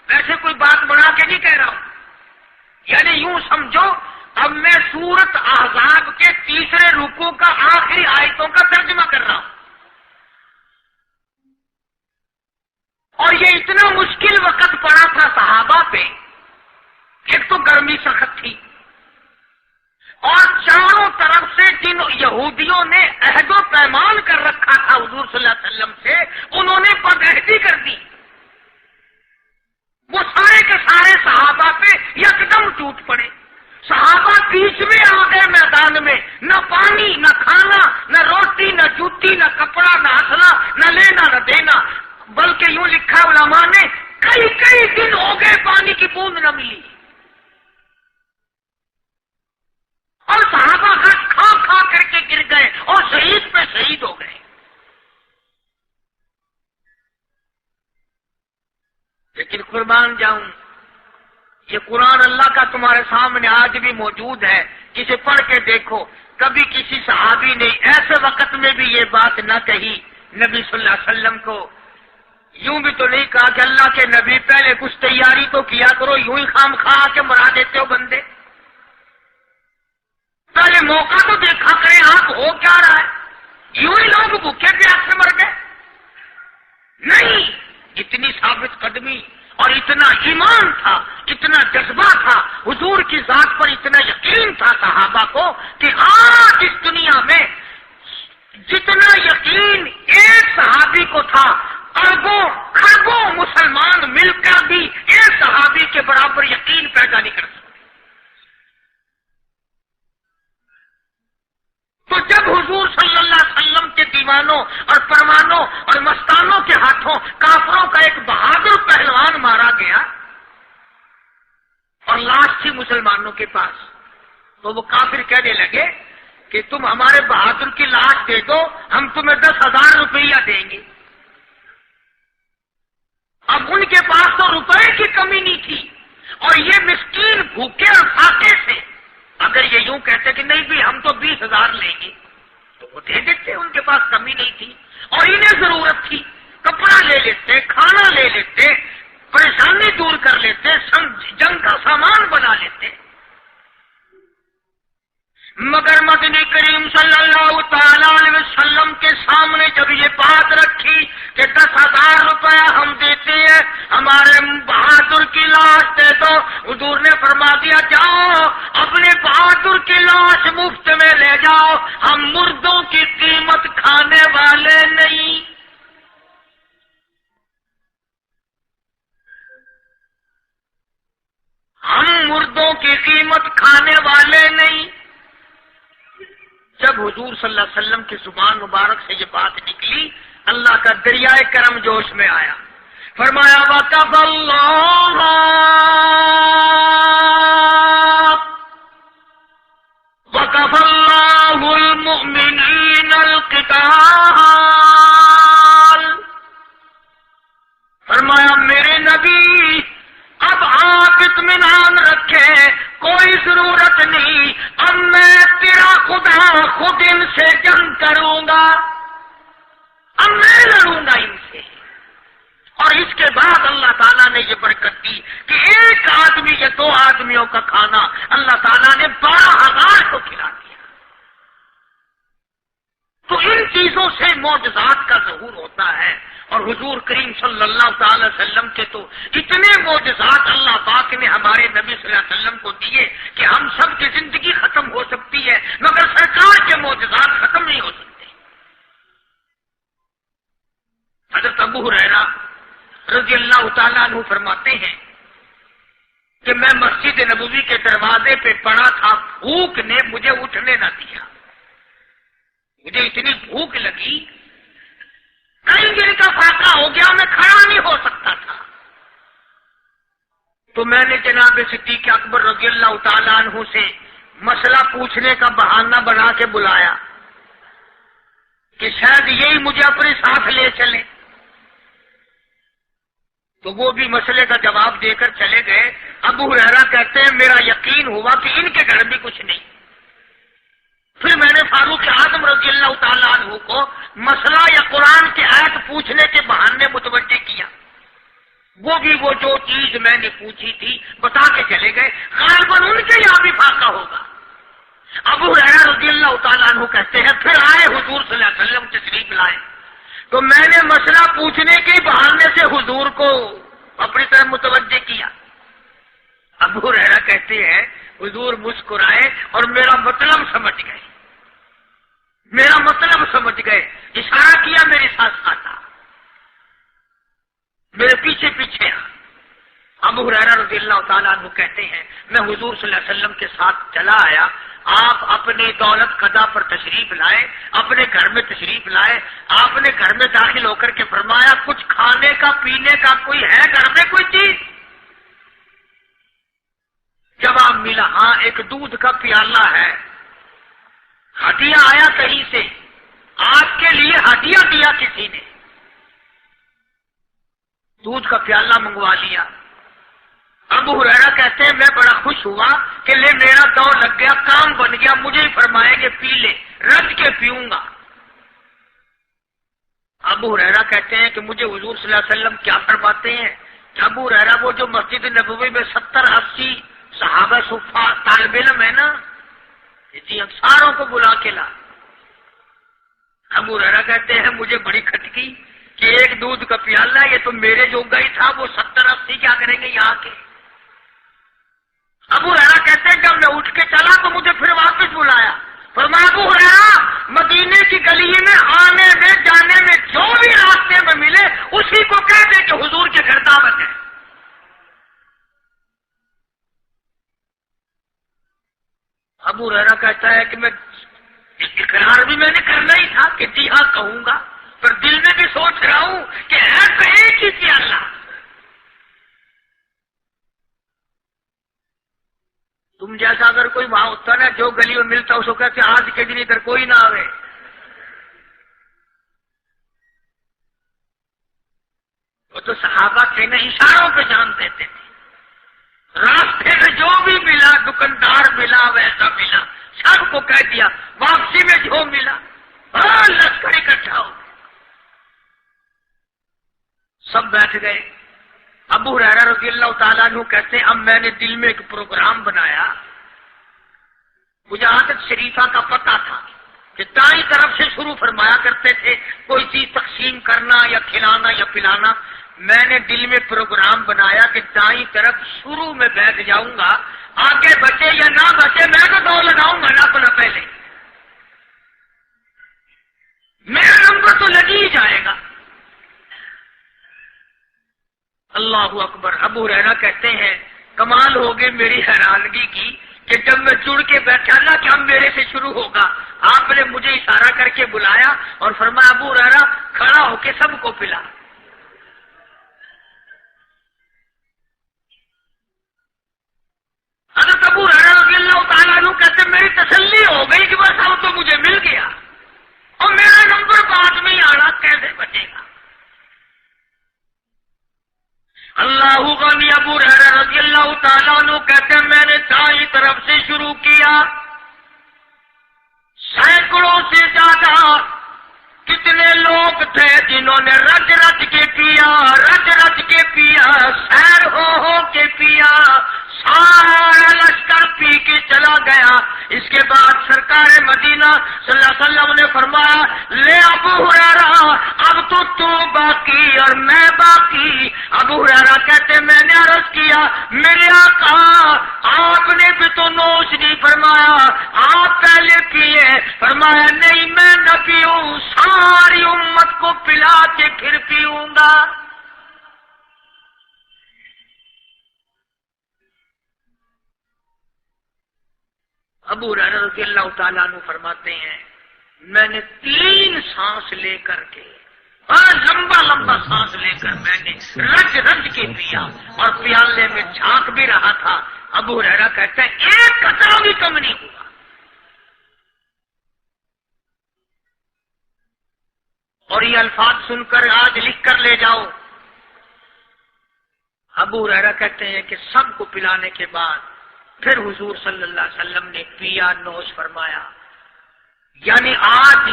ویسے کوئی بات بنا کے نہیں کہہ رہا ہوں. یعنی یوں سمجھو اب میں سورت احزاب کے تیسرے رکوع کا آخری آیتوں کا ترجمہ کر رہا ہوں. اور یہ اتنا مشکل وقت پڑا تھا صحابہ پہ. ایک تو گرمی سخت تھی اور چاروں طرف سے جن یہودیوں نے عہد و پیمان کر رکھا تھا حضور صلی اللہ علیہ وسلم سے انہوں نے بدعہدی کر دی. وہ سارے کے سارے صحابہ پہ یکدم ٹوٹ پڑے. صحابہ بیچ میں آ گئے میدان میں. نہ پانی نہ کھانا نہ روٹی نہ جوتی نہ کپڑا نہ اسلحہ نہ لینا نہ دینا. بلکہ یوں لکھا علماء نے کئی دن ہو گئے پانی کی بوند نہ ملی. اور صحابہ کھا کر کے گر گئے اور شہید پہ شہید ہو گئے. لیکن قربان جاؤں یہ قرآن اللہ کا تمہارے سامنے آج بھی موجود ہے. کسی پڑھ کے دیکھو. کبھی کسی صحابی نے ایسے وقت میں بھی یہ بات نہ کہی نبی صلی اللہ علیہ وسلم کو. یوں بھی تو نہیں کہا کہ اللہ کے نبی پہلے کچھ تیاری تو کیا کرو, یوں ہی خام خواہ کے مرا دیتے ہو بندے. پہلے موقع تو دیکھا کریں آپ ہو کیا رہا ہے. یوں ہی لوگ بھوکے پیاس سے مر گئے. نہیں, اتنی ثابت قدمی اور اتنا ایمان تھا, اتنا جذبہ تھا, حضور کی ذات پر اتنا یقین تھا صحابہ کو کہ آج اس دنیا میں جتنا یقین ایک صحابی کو تھا اربوں خربوں مسلمان مل کر بھی ایک صحابی کے برابر یقین پیدا نہیں کر سکتے. تو جب حضور صلی اللہ علیہ وسلم کے دیوانوں اور پروانوں اور مستانوں کے ہاتھوں کافروں کا ایک بہادر پہلوان مارا گیا اور لاش تھی مسلمانوں کے پاس, تو وہ کافر کہنے لگے کہ تم ہمارے بہادر کی لاش دے دو, ہم تمہیں 10,000 روپیہ دیں گے. اب ان کے پاس تو روپے کی کمی نہیں تھی اور یہ مسکین بھوکے اور فاقے سے. اگر یہ یوں کہتے کہ نہیں بھی ہم تو 20,000 لیں گے, تو وہ دے دیتے، ان کے پاس کمی نہیں تھی، اور انہیں ضرورت تھی، کپڑا لے لیتے، کھانا لے لیتے، پریشانی دور کر لیتے، جنگ کا سامان بنا لیتے۔ مگر مدنی کریم صلی اللہ تعالی علیہ وسلم کے سامنے جب یہ بات رکھی کہ 10,000 روپیہ ہم دیتے ہیں، ہمارے بہادر کی لاش دے دو، حضور نے فرما دیا جاؤ اپنے بہادر کی لاش مفت میں لے جاؤ، ہم مردوں کی قیمت کھانے والے نہیں۔ ہم مردوں کی قیمت کھانے والے نہیں۔ جب حضور صلی اللہ علیہ وسلم کی زبان مبارک سے یہ بات نکلی، اللہ کا دریائے کرم جوش میں آیا، فرمایا وَكَفَى اللَّهُ الْمُؤْمِنِينَ الْقِتَالَ، فرمایا میرے نبی اب آپ اطمینان رکھیں، کوئی ضرورت نہیں، اب میں تیرا خدا خود ان سے جنگ کروں گا، اب میں لڑوں گا ان سے۔ اور اس کے بعد اللہ تعالیٰ نے یہ برکت دی کہ ایک آدمی یا 2 آدمیوں کا کھانا اللہ تعالیٰ نے 12,000 کو کھلا دیا۔ تو ان چیزوں سے معجزات کا ظہور ہوتا ہے، اور حضور کریم صلی اللہ تعالی وسلم کے تو اتنے معجزات اللہ پاک نے ہمارے نبی صلی اللہ علیہ وسلم کو دیے کہ ہم سب کی زندگی ختم ہو سکتی ہے مگر سرکار کے معجزات ختم نہیں ہو سکتے۔ حضرت ابو ہریرہ رضی اللہ تعالیٰ عنہ فرماتے ہیں کہ میں مسجد نبوی کے دروازے پہ پڑا تھا، بھوک نے مجھے اٹھنے نہ دیا، مجھے اتنی بھوک لگی، کہیں دن کا فاقہ ہو گیا، میں کھڑا نہیں ہو سکتا تھا۔ تو میں نے جناب صدیق اکبر رضی اللہ تعالیٰ عنہ سے مسئلہ پوچھنے کا بہانہ بنا کے بلایا کہ شاید یہی مجھے اپنے ساتھ لے چلے، تو وہ بھی مسئلے کا جواب دے کر چلے گئے۔ ابو ہریرہ کہتے ہیں میرا یقین ہوا کہ ان کے گھر بھی کچھ نہیں۔ پھر میں نے فاروق اعظم رضی اللہ تعالیٰ عنہ کو مسئلہ یا قرآن کی آیت پوچھنے کے بہانے متوجہ کیا، وہ جو چیز میں نے پوچھی تھی بتا کے چلے گئے، غالباً ان کے یہاں بھی فاقہ ہوگا۔ ابو ہریرہ رضی اللہ تعالیٰ عنہ کہتے ہیں پھر آئے حضور صلی اللہ علیہ وسلم تشریف لائے، تو میں نے مسئلہ پوچھنے کے بہانے سے حضور کو اپنی طرف متوجہ کیا۔ ابو ہریرہ کہتے ہیں حضور مسکرائے اور میرا مطلب سمجھ گئے، اشارہ کیا میرے ساتھ آتا، میرے پیچھے آ۔ ابو ہریرہ رضی اللہ تعالیٰ عنہ کہتے ہیں میں حضور صلی اللہ علیہ وسلم کے ساتھ چلا آیا، آپ اپنی دولت قضا پر تشریف لائے، اپنے گھر میں تشریف لائے، آپ نے گھر میں داخل ہو کر کے فرمایا کچھ کھانے کا پینے کا کوئی ہے گھر میں کوئی چیز؟ جواب ملا ہاں ایک دودھ کا پیالہ ہے، ہدیہ آیا کہیں سے، آپ کے لیے ہدیہ دیا کسی نے، دودھ کا پیالہ منگوا لیا۔ ابو ہریرہ کہتے ہیں میں بڑا خوش ہوا کہ لے میرا دور لگ گیا، کام بن گیا، مجھے ہی فرمائیں گے پی لے، رج کے پیوں گا۔ ابو ہریرہ کہتے ہیں کہ مجھے حضور صلی اللہ علیہ وسلم کیا فرماتے ہیں کہ ابو ہریرہ وہ جو مسجد نبوی میں 70-80 صحابہ صفا طالب علم ہے نا، جی ساروں کو بلا کے لا۔ ابو ہریرہ کہتے ہیں مجھے بڑی کھٹکی کہ ایک دودھ کا پیالہ، یہ تو میرے جو گئی تھا، وہ 70-80 کیا کریں گے یہاں کے۔ ابو ہریرہ کہتے ہیں جب میں اٹھ کے چلا تو مجھے پھر واپس بلایا، فرمایا ابو ہریرہ مدینے کی گلی میں آنے میں جانے میں جو بھی راستے میں ملے اسی کو کہہ دے کہ حضور کے گھر دعوت ہے۔ ابو ہریرہ کہتا ہے کہ میں اقرار بھی میں نے کرنا ہی تھا کہ جی ہاں کہوں گا، پر دل میں بھی سوچ رہا ہوں کہ ہے تو ایک ہی پیالہ۔ تم جیسا اگر کوئی وہاں ہوتا نا جو گلی میں ملتا اس کو کہتے آج کے دن ادھر کوئی نہ آئے۔ وہ تو صحابہ تھے نا، اشاروں پہ جان دیتے تھے، راستے میں جو بھی ملا، دکاندار ملا ویسا ملا، سب کو کہہ دیا، واپسی میں جو ملا۔ لشکر اکٹھا ہو گئے، سب بیٹھ گئے۔ ابو ہریرہ رضی اللہ تعالیٰ عنہ کہتے ہیں اب میں نے دل میں ایک پروگرام بنایا، مجھے عادت شریفہ کا پتہ تھا کہ دائیں طرف سے شروع فرمایا کرتے تھے کوئی چیز تقسیم کرنا یا کھلانا یا پلانا۔ میں نے دل میں پروگرام بنایا کہ دائیں طرف شروع میں بیٹھ جاؤں گا، آگے بچے یا نہ بچے میں تو دو لگاؤں گا نہ اپنا پہلے، میرا نمبر تو لگ ہی جائے گا۔ اللہ اکبر۔ ابو ہریرہ کہتے ہیں کمال ہو گئی میری حیرانگی کی کہ جب میں جڑ کے بیٹھا نا کہ اب میرے سے شروع ہوگا، آپ نے مجھے اشارہ کر کے بلایا اور فرمایا ابو ہریرہ کھڑا ہو کے سب کو پلا۔ حضرت ابو ہریرہ رضی اللہ تعالیٰ عنہ کہتے میری تسلی ہو گئی کہ بس اب تو مجھے مل گیا، اور میرا نمبر بعد میں ہی آنا کیسے بچے گا۔ اللہ غنی۔ ابو ہریرہ رضی اللہ تعالیٰ عنہ کہتے ہیں میں نے دائیں طرف سے شروع کیا، سینکڑوں سے زیادہ کتنے لوگ تھے جنہوں نے رج رج کے پیا، رج رج کے پیا، سیر ہو کے پیا، سارا لشکر پی کے چلا گیا۔ اس کے بعد سرکار مدینہ صلی اللہ علیہ وسلم نے فرمایا لے ابو ہریرہ اب تو باقی اور میں باقی۔ ابو ہریرہ کہتے میں نے عرض کیا میرے آقا آپ نے بھی تو نوش نہیں فرمایا، آپ پہلے پیے۔ فرمایا نہیں میں نہ پیوں، ساری امت کو پلا کے پھر پیوں گا۔ ابو ہریرہ رضی اللہ تعالیٰ عنہ فرماتے ہیں میں نے 3 سانس لے کر کے لمبا لمبا سانس لے کر میں نے رج رج کے پیا اور پیالے میں جھانک بھی رہا تھا۔ ابو ہریرہ کہتے ہیں ایک قطرہ بھی کم نہیں ہوا۔ اور یہ الفاظ سن کر آج لکھ کر لے جاؤ۔ ابو ہریرہ کہتے ہیں کہ سب کو پلانے کے بعد پھر حضور صلی اللہ علیہ وسلم نے پیا، نوش فرمایا۔ یعنی آج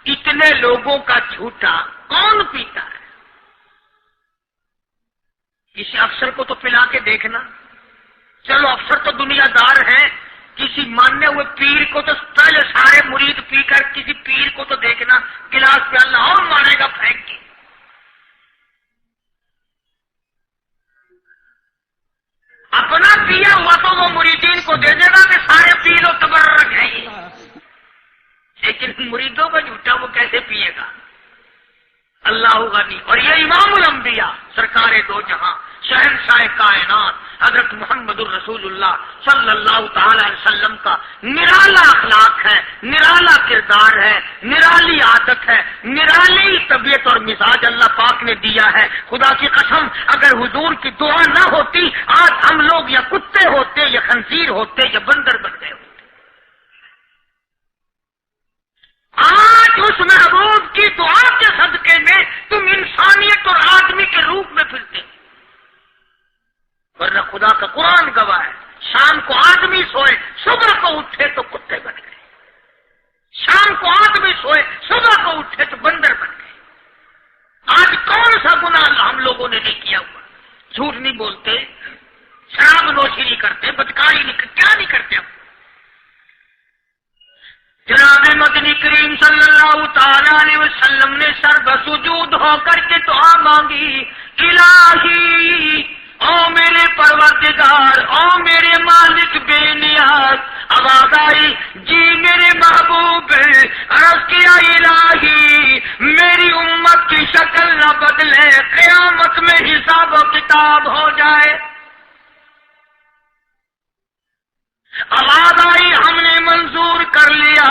اتنے لوگوں کا جھوٹا کون پیتا ہے؟ کسی افسر کو تو پلا کے دیکھنا، چلو افسر تو دنیا دار ہیں، کسی ماننے ہوئے پیر کو تو پہلے سارے مرید پی کر کسی پیر کو تو دیکھنا گلاس پہ اللہ اور مارے گا پھینک کے۔ اپنا پیا ہوا تو وہ مریدین کو دے دے گا کہ سارے پی لو تبرک ہے یہ، لیکن مریدوں کا جھوٹا وہ کیسے پیے گا؟ اللہ غنی۔ اور یہ امام الانبیاء سرکار دو جہاں شہنشاہ کائنات حضرت محمد الرسول اللہ صلی اللہ تعالی علیہ وسلم کا نرالا اخلاق ہے، نرالا کردار ہے، نرالی عادت ہے، نرالی طبیعت اور مزاج اللہ پاک نے دیا ہے۔ خدا کی قسم اگر حضور کی دعا نہ ہوتی آج ہم لوگ یا کتے ہوتے یا خنزیر ہوتے یا بندر بن گئے ہوتے۔ آج اس محبوب کی دعا کے صدقے میں تم انسانیت اور آدمی کے روپ میں پھرتے ہو، ورنہ خدا کا قرآن گواہ ہے شام کو آدمی سوئے صبح کو اٹھے تو کتے بن گئے، شام کو آدمی سوئے صبح کو اٹھے تو بندر بن گئے۔ آج کون سا گناہ ہم لوگوں نے نہیں کیا ہوا؟ جھوٹ نہیں بولتے، شراب نوشی نہیں کرتے، بدکاری نہیں کرتے، کیا نہیں کرتے ہم؟ جناب مدنی کریم صلی اللہ تعالی علیہ وسلم نے سر بسجود ہو کر کے دعا مانگی، الہی او میرے پروردگار، او میرے مالک بے نیاز۔ آواز آئی جی میرے محبوب، عرض کیا الہی میری امت کی شکل نہ بدلے، قیامت میں حساب و کتاب ہو جائے۔ آواز آئی ہم نے منظور کر لیا،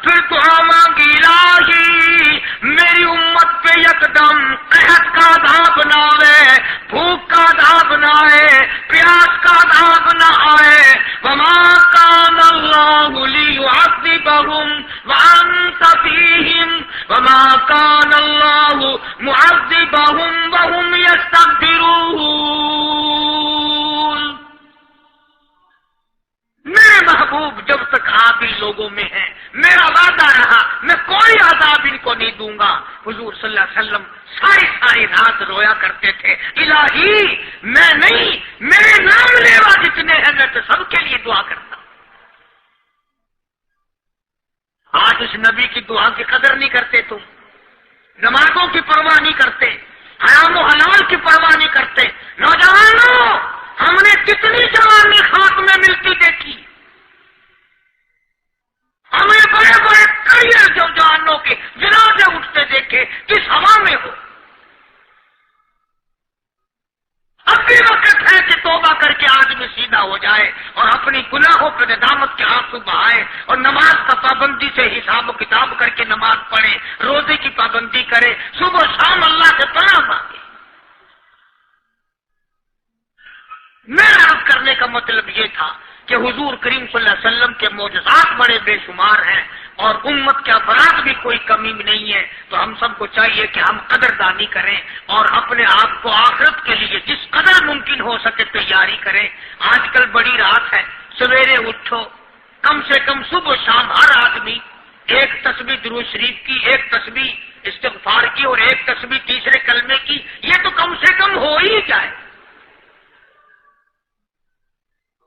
پھر دعا مانگی الہی میری امت پہ یکدم قحط کا عذاب نہ آئے، بھوک کا عذاب نہ آئے، پیاس کا عذاب نہ آئے۔ وما کان اللہ لیعذبہم وانت فیہم وما کان اللہ معذبہم وہم یستغفرون۔ میرے محبوب جب تک آپ ہی لوگوں میں ہیں میرا وعدہ رہا میں کوئی عذاب ان کو نہیں دوں گا۔ حضور صلی اللہ علیہ وسلم ساری رات رویا کرتے تھے، الہی میں نہیں، میرے نام لیوا جتنے ہیں میں تو سب کے لیے دعا کرتا ہوں۔ آج اس نبی کی دعا کی قدر نہیں کرتے، تم نمازوں کی پرواہ نہیں کرتے، حرام و حلال کی پرواہ نہیں کرتے۔ نوجوانوں، ہم نے کتنی جوانی خاک میں ملتی دیکھی، ہمیں بڑے بڑے کریئر جوانوں کے جنازے اٹھتے دیکھے، کس ہوا میں ہو۔ اب بھی وقت ہے کہ توبہ کر کے آدمی سیدھا ہو جائے اور اپنی گناہوں پہ ندامت کے آنسو بہائے اور نماز کا پابندی سے حساب و کتاب کر کے نماز پڑھے، روزے کی پابندی کرے، صبح شام اللہ سے پناہ مانگے۔ میرا عرض کرنے کا مطلب یہ تھا کہ حضور کریم صلی اللہ علیہ وسلم کے معجزات بڑے بے شمار ہیں اور امت کے افراد بھی کوئی کمی نہیں ہے، تو ہم سب کو چاہیے کہ ہم قدردانی کریں اور اپنے آپ کو آخرت کے لیے جس قدر ممکن ہو سکے تیاری کریں۔ آج کل بڑی رات ہے، سویرے اٹھو، کم سے کم صبح شام ہر آدمی ایک تسبیح درود شریف کی، ایک تسبیح استغفار کی اور ایک تسبیح تیسرے کلمے کی، یہ تو کم سے کم ہو ہی جائے۔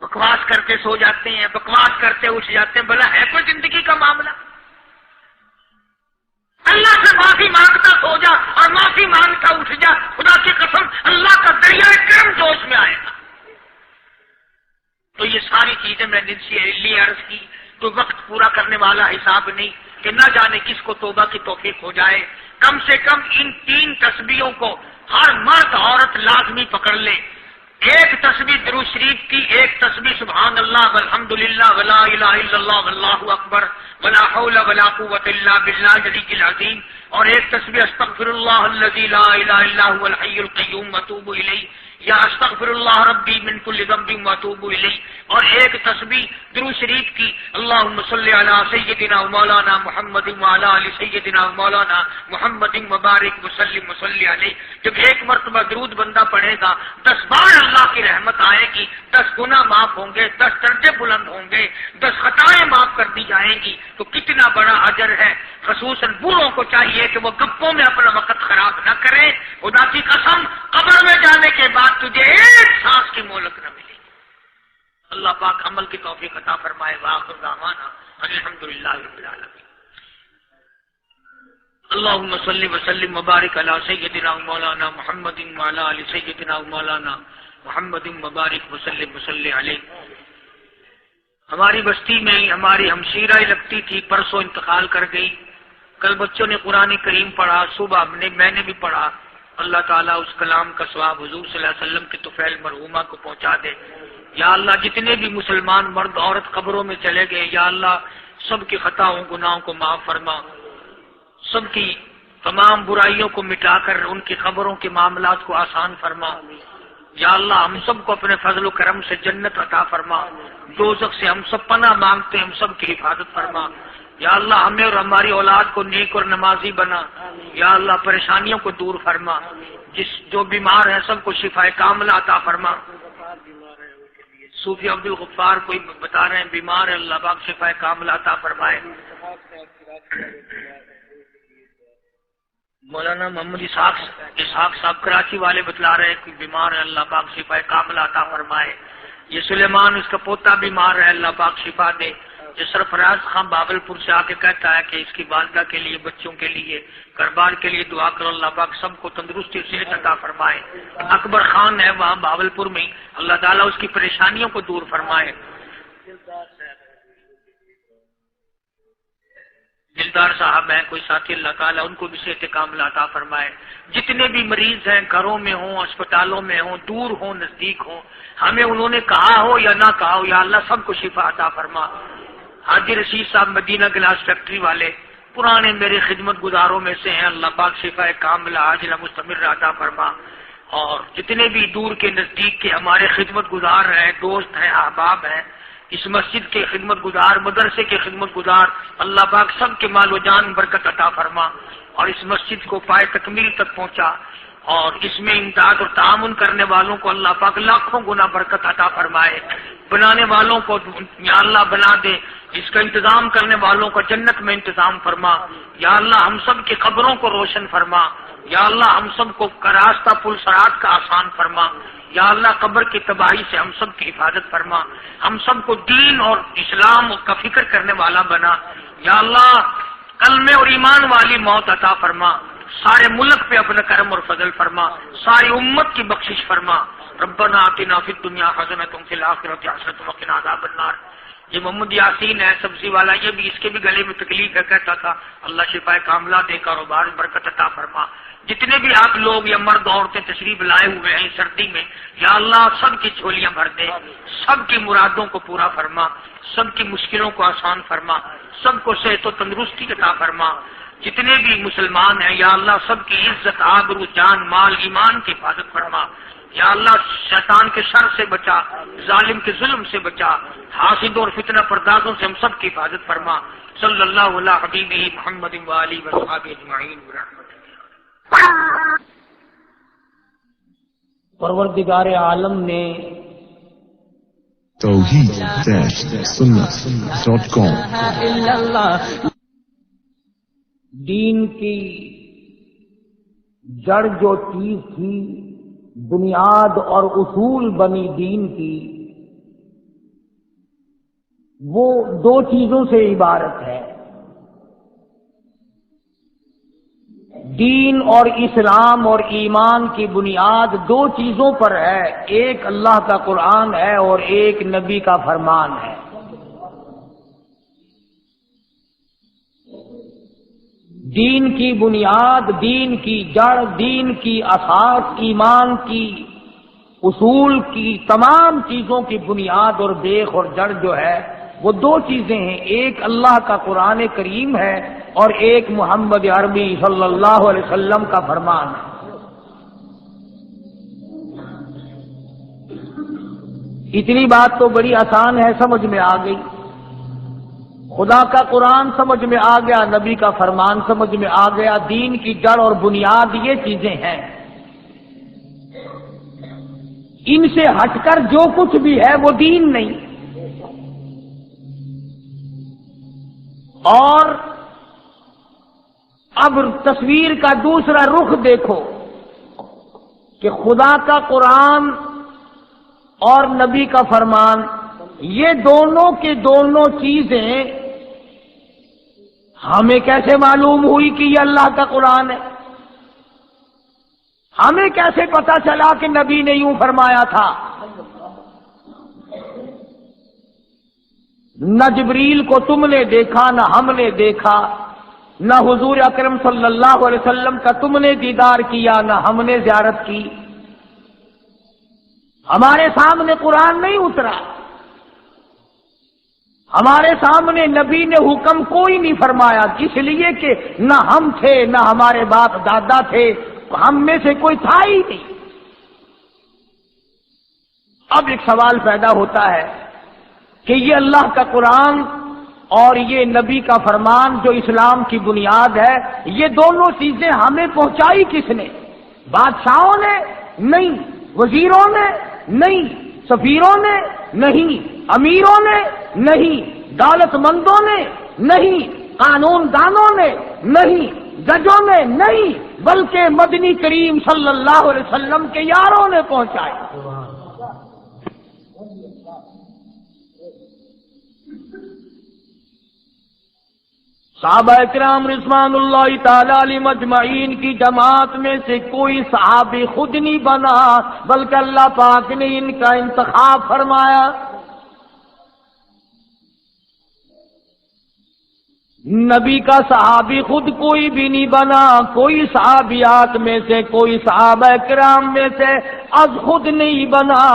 بکواس کرتے سو جاتے ہیں، بکواس کرتے اٹھ جاتے ہیں، بھلا ہے کوئی زندگی کا معاملہ؟ اللہ سے معافی مانگتا سو جا اور معافی مانگتا اٹھ جا، خدا کی قسم اللہ کا دریائے کرم جوش میں آئے گا۔ تو یہ ساری چیزیں میں نے لیے عرض کی، تو وقت پورا کرنے والا حساب نہیں کہ نہ جانے کس کو توبہ کی توفیق ہو جائے۔ کم سے کم ان 3 تسبیحوں کو ہر مرد عورت لازمی پکڑ لے۔ ایک تسبیح درود شریف کی، ایک تسبیح سبحان اللہ والحمدللہ ولا الہ الا اللہ واللہ اکبر ولا حول ولا قوۃ الا باللہ العلی العظیم، اور ایک تسبیح استغفر اللہ الذی لا الہ الا هو الحی القیوم واتوب الیہ، یا استغفر اللہ ربی من کل ذنب واتوب الیہ، اور ایک تسبیح درود شریف کی اللہم صلی علی سیدنا مولانا محمد وعلی آل سیدنا مولانا محمد مبارک وسلم وصلی علیہ۔ جب ایک مرتبہ درود بندہ پڑھے گا 10 بار اللہ کی رحمت آئے گی، 10 گناہ معاف ہوں گے، 10 درجے بلند ہوں گے، 10 خطائیں معاف کر دی جائیں گی، تو کتنا بڑا اجر ہے۔ خصوصاً بوڑھوں کو چاہیے کہ وہ گپوں میں اپنا وقت خراب نہ کریں۔ خدا کی قسم قبر میں جانے کے بعد تجھے ایک سانس کی مہلت نہ ملے گی۔ اللہ پاک عمل کی توفیق عطا فرمائے۔ وآخر دعوانا الحمدللہ رب العالمین۔ اللہم صلی وسلم وبارک علی سیدنا مولانا محمد وعلی آل سیدنا مولانا محمد مبارک وسلم وصلی علیہ۔ ہماری بستی میں ہی ہماری ہمشیرہ لگتی تھی، پرسوں انتقال کر گئی۔ کل بچوں نے قرآن کریم پڑھا، صبح میں نے بھی پڑھا۔ اللہ تعالیٰ اس کلام کا ثواب حضور صلی اللہ علیہ وسلم کے طفیل مرحومہ کو پہنچا دے۔ یا اللہ جتنے بھی مسلمان مرد عورت قبروں میں چلے گئے، یا اللہ سب کی خطاؤں گناہوں کو معاف فرما، سب کی تمام برائیوں کو مٹا کر ان کی قبروں کے معاملات کو آسان فرما۔ یا اللہ ہم سب کو اپنے فضل و کرم سے جنت عطا فرما، دوزخ سے ہم سب پناہ مانگتے ہیں، ہم سب کی حفاظت فرما۔ یا اللہ ہمیں اور ہماری اولاد کو نیک اور نمازی بنا۔ یا اللہ پریشانیوں کو دور فرما، جو بیمار ہیں سب کو شفا کاملہ عطا فرما۔ صوفی عبد الغفار کوئی بتا رہے ہیں بیمار ہے، اللہ پاک شفا کاملہ عطا فرمائے۔ مولانا محمد اسحاق صاحب کراچی والے بتلا رہے ہیں کہ بیمار ہے، اللہ پاک شفا کاملہ عطا فرمائے۔ یہ سلیمان اس کا پوتا بیمار ہے، اللہ پاک شفا دے۔ یہ سرفراز خان باولپور سے آ کے کہتا ہے کہ اس کی والدہ کے لیے، بچوں کے لیے، گھر کے لیے دعا کرو، اللہ پاک سب کو تندرستی صحت عطا فرمائے۔ اکبر خان ہے وہاں باولپور میں، اللہ تعالیٰ اس کی پریشانیوں کو دور فرمائے۔ دلدار صاحب ہیں کوئی ساتھی، اللہ تعالیٰ ان کو بھی صحت کاملہ عطا فرمائے۔ جتنے بھی مریض ہیں گھروں میں ہوں، اسپتالوں میں ہوں، دور ہوں نزدیک ہوں، ہمیں انہوں نے کہا ہو یا نہ کہا ہو، یا اللہ سب کو شفا عطا فرما۔ حاجی رشید صاحب مدینہ گلاس فیکٹری والے پرانے میرے خدمت گزاروں میں سے ہیں، اللہ پاک شفا کاملہ عاجلہ مستمر عطا فرما۔ اور جتنے بھی دور کے نزدیک کے ہمارے خدمت گزار ہیں، دوست ہیں، احباب ہیں، اس مسجد کے خدمت گزار، مدرسے کے خدمت گزار، اللہ پاک سب کے مال و جان برکت عطا فرما اور اس مسجد کو پائے تکمیل تک پہنچا، اور اس میں امداد اور تعاون کرنے والوں کو اللہ پاک لاکھوں گنا برکت عطا فرمائے، بنانے والوں کو یا اللہ بنا دے، اس کا انتظام کرنے والوں کا جنت میں انتظام فرما. یا اللہ ہم سب کی قبروں کو روشن فرما. یا اللہ ہم سب کو راستہ پل صراط کا آسان فرما. یا اللہ قبر کی تباہی سے ہم سب کی حفاظت فرما. ہم سب کو دین اور اسلام کا فکر کرنے والا بنا. یا اللہ کلمے اور ایمان والی موت عطا فرما. سارے ملک پہ اپنا کرم اور فضل فرما. ساری امت کی بخشش فرما. ربنا آتنا فی الدنیا حسنۃ وفی الآخرۃ حسنۃ وقنا عذاب النار. یہ محمد یاسین ہے سبزی والا، یہ بھی اس کے بھی گلے میں تکلیف ہے، کہتا تھا اللہ شفا کاملہ دے، کاروبار برکت عطا فرما. جتنے بھی آپ لوگ یا مرد عورتیں تشریف لائے ہوئے ہیں سردی میں، یا اللہ سب کی جھولیاں بھر دے، سب کی مرادوں کو پورا فرما، سب کی مشکلوں کو آسان فرما، سب کو صحت و تندرستی عطا فرما. جتنے بھی مسلمان ہیں یا اللہ سب کی عزت آبرو جان مال ایمان کی حفاظت فرما. یا اللہ شیطان کے شر سے بچا، ظالم کے ظلم سے بچا، حاسد اور فتنہ پردازوں سے ہم سب کی حفاظت فرما. صلی اللہ علیہ حبیبہ محمد وآلہ وصحبہ اجمعین برحمتک. پروردگار عالم نے توحید-sunnah.com إلا الله دین کی جڑ جو چیز تھی، بنیاد اور اصول بنی دین کی، وہ دو چیزوں سے عبارت ہے. دین اور اسلام اور ایمان کی بنیاد دو چیزوں پر ہے، ایک اللہ کا قرآن ہے اور ایک نبی کا فرمان ہے. دین کی بنیاد، دین کی جڑ، دین کی اساس، ایمان کی اصول کی تمام چیزوں کی بنیاد اور بیخ اور جڑ جو ہے وہ دو چیزیں ہیں، ایک اللہ کا قرآن کریم ہے اور ایک محمد عربی صلی اللہ علیہ وسلم کا فرمان ہے. اتنی بات تو بڑی آسان ہے، سمجھ میں آ گئی. خدا کا قرآن سمجھ میں آ گیا، نبی کا فرمان سمجھ میں آ گیا. دین کی جڑ اور بنیاد یہ چیزیں ہیں. ان سے ہٹ کر جو کچھ بھی ہے وہ دین نہیں. اور اب تصویر کا دوسرا رخ دیکھو کہ خدا کا قرآن اور نبی کا فرمان، یہ دونوں کے دونوں چیزیں ہمیں کیسے معلوم ہوئی کہ یہ اللہ کا قرآن ہے؟ ہمیں کیسے پتا چلا کہ نبی نے یوں فرمایا تھا؟ نہ جبریل کو تم نے دیکھا، نہ ہم نے دیکھا، نہ حضور اکرم صلی اللہ علیہ وسلم کا تم نے دیدار کیا، نہ ہم نے زیارت کی. ہمارے سامنے قرآن نہیں اترا، ہمارے سامنے نبی نے حکم کوئی نہیں فرمایا، اس لیے کہ نہ ہم تھے نہ ہمارے باپ دادا تھے، ہم میں سے کوئی تھا ہی نہیں. اب ایک سوال پیدا ہوتا ہے کہ یہ اللہ کا قرآن اور یہ نبی کا فرمان جو اسلام کی بنیاد ہے، یہ دونوں چیزیں ہمیں پہنچائی کس نے؟ بادشاہوں نے نہیں، وزیروں نے نہیں، سفیروں نے نہیں، امیروں نے نہیں، دولت مندوں نے نہیں، قانون دانوں نے نہیں، ججوں نے نہیں، بلکہ مدنی کریم صلی اللہ علیہ وسلم کے یاروں نے پہنچائے. صحابہ کرام رضوان اللہ تعالی علیہم اجمعین کی جماعت میں سے کوئی صحابی خود نہیں بنا، بلکہ اللہ پاک نے ان کا انتخاب فرمایا. نبی کا صحابی خود کوئی بھی نہیں بنا، کوئی صحابیات میں سے، کوئی صحابہ کرام میں سے از خود نہیں بنا.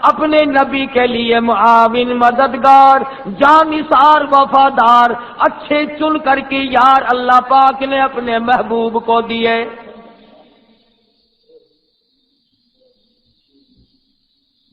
اپنے نبی کے لیے معاون، مددگار، جانثار، وفادار، اچھے چن کر کے یار اللہ پاک نے اپنے محبوب کو دیے.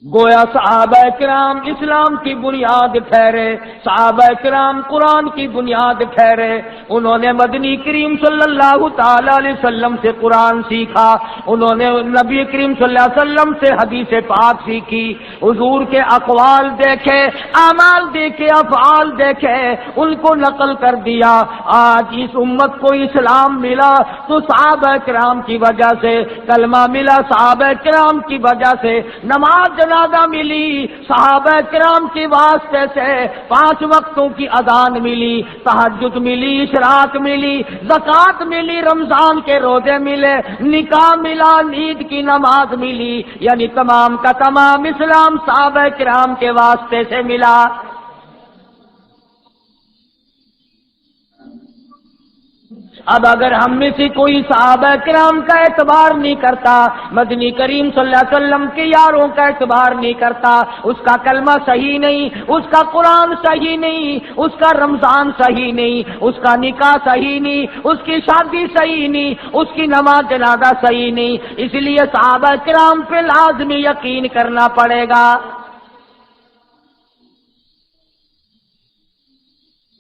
گویا صحابہ کرام اسلام کی بنیاد ٹھہرے، صحابہ کرام قرآن کی بنیاد ٹھہرے، انہوں نے مدنی کریم صلی اللہ تعالی علیہ وسلم سے قرآن سیکھا، انہوں نے نبی کریم صلی اللہ علیہ وسلم سے حدیث پاک سیکھی، حضور کے اقوال دیکھے، اعمال دیکھے، افعال دیکھے، ان کو نقل کر دیا۔ آج اس امت کو اسلام ملا تو صحابہ کرام کی وجہ سے، کلمہ ملا صحابہ کرام کی وجہ سے، نماز جنازہ ملی صحابہ کرام کے واسطے سے، 5 وقتوں کی اذان ملی، تہجد ملی، اشراق ملی، زکوٰۃ ملی، رمضان کے روزے ملے، نکاح ملا، عید کی نماز ملی، یعنی تمام کا تمام اسلام صحابہ کرام کے واسطے سے ملا۔ اب اگر ہم میں سے کوئی صحابہ کرام کا اعتبار نہیں کرتا، مدنی کریم صلی اللہ علیہ وسلم کے یاروں کا اعتبار نہیں کرتا، اس کا کلمہ صحیح نہیں، اس کا قرآن صحیح نہیں، اس کا رمضان صحیح نہیں، اس کا نکاح صحیح نہیں، اس کی شادی صحیح نہیں، اس کی نماز جنازہ صحیح نہیں، اس لیے صحابہ کرام پہ لازمی یقین کرنا پڑے گا۔